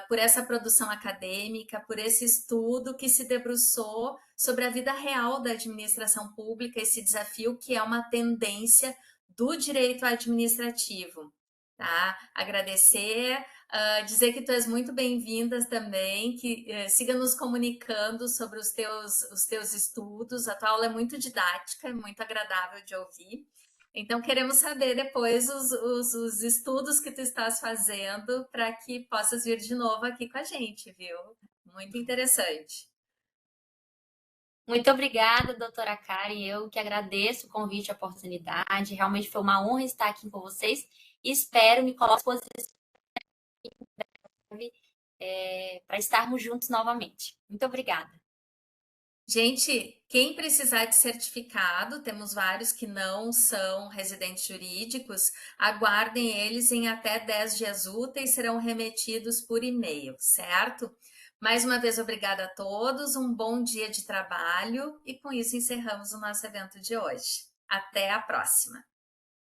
por essa produção acadêmica, por esse estudo que se debruçou sobre a vida real da administração pública, esse desafio que é uma tendência do direito administrativo. Tá? Agradecer, dizer que tu és muito bem-vindas também, que siga nos comunicando sobre os teus estudos. A tua aula é muito didática, é muito agradável de ouvir. Então, queremos saber depois os estudos que tu estás fazendo para que possas vir de novo aqui com a gente, viu? Muito interessante. Muito obrigada, doutora Karen. Eu que agradeço o convite, a oportunidade. Realmente foi uma honra estar aqui com vocês. Espero me colocar à disposição para estarmos juntos novamente. Muito obrigada. Gente, quem precisar de certificado, temos vários que não são residentes jurídicos, aguardem eles em até 10 dias úteis, serão remetidos por e-mail, certo? Mais uma vez, obrigada a todos, um bom dia de trabalho e com isso encerramos o nosso evento de hoje. Até a próxima!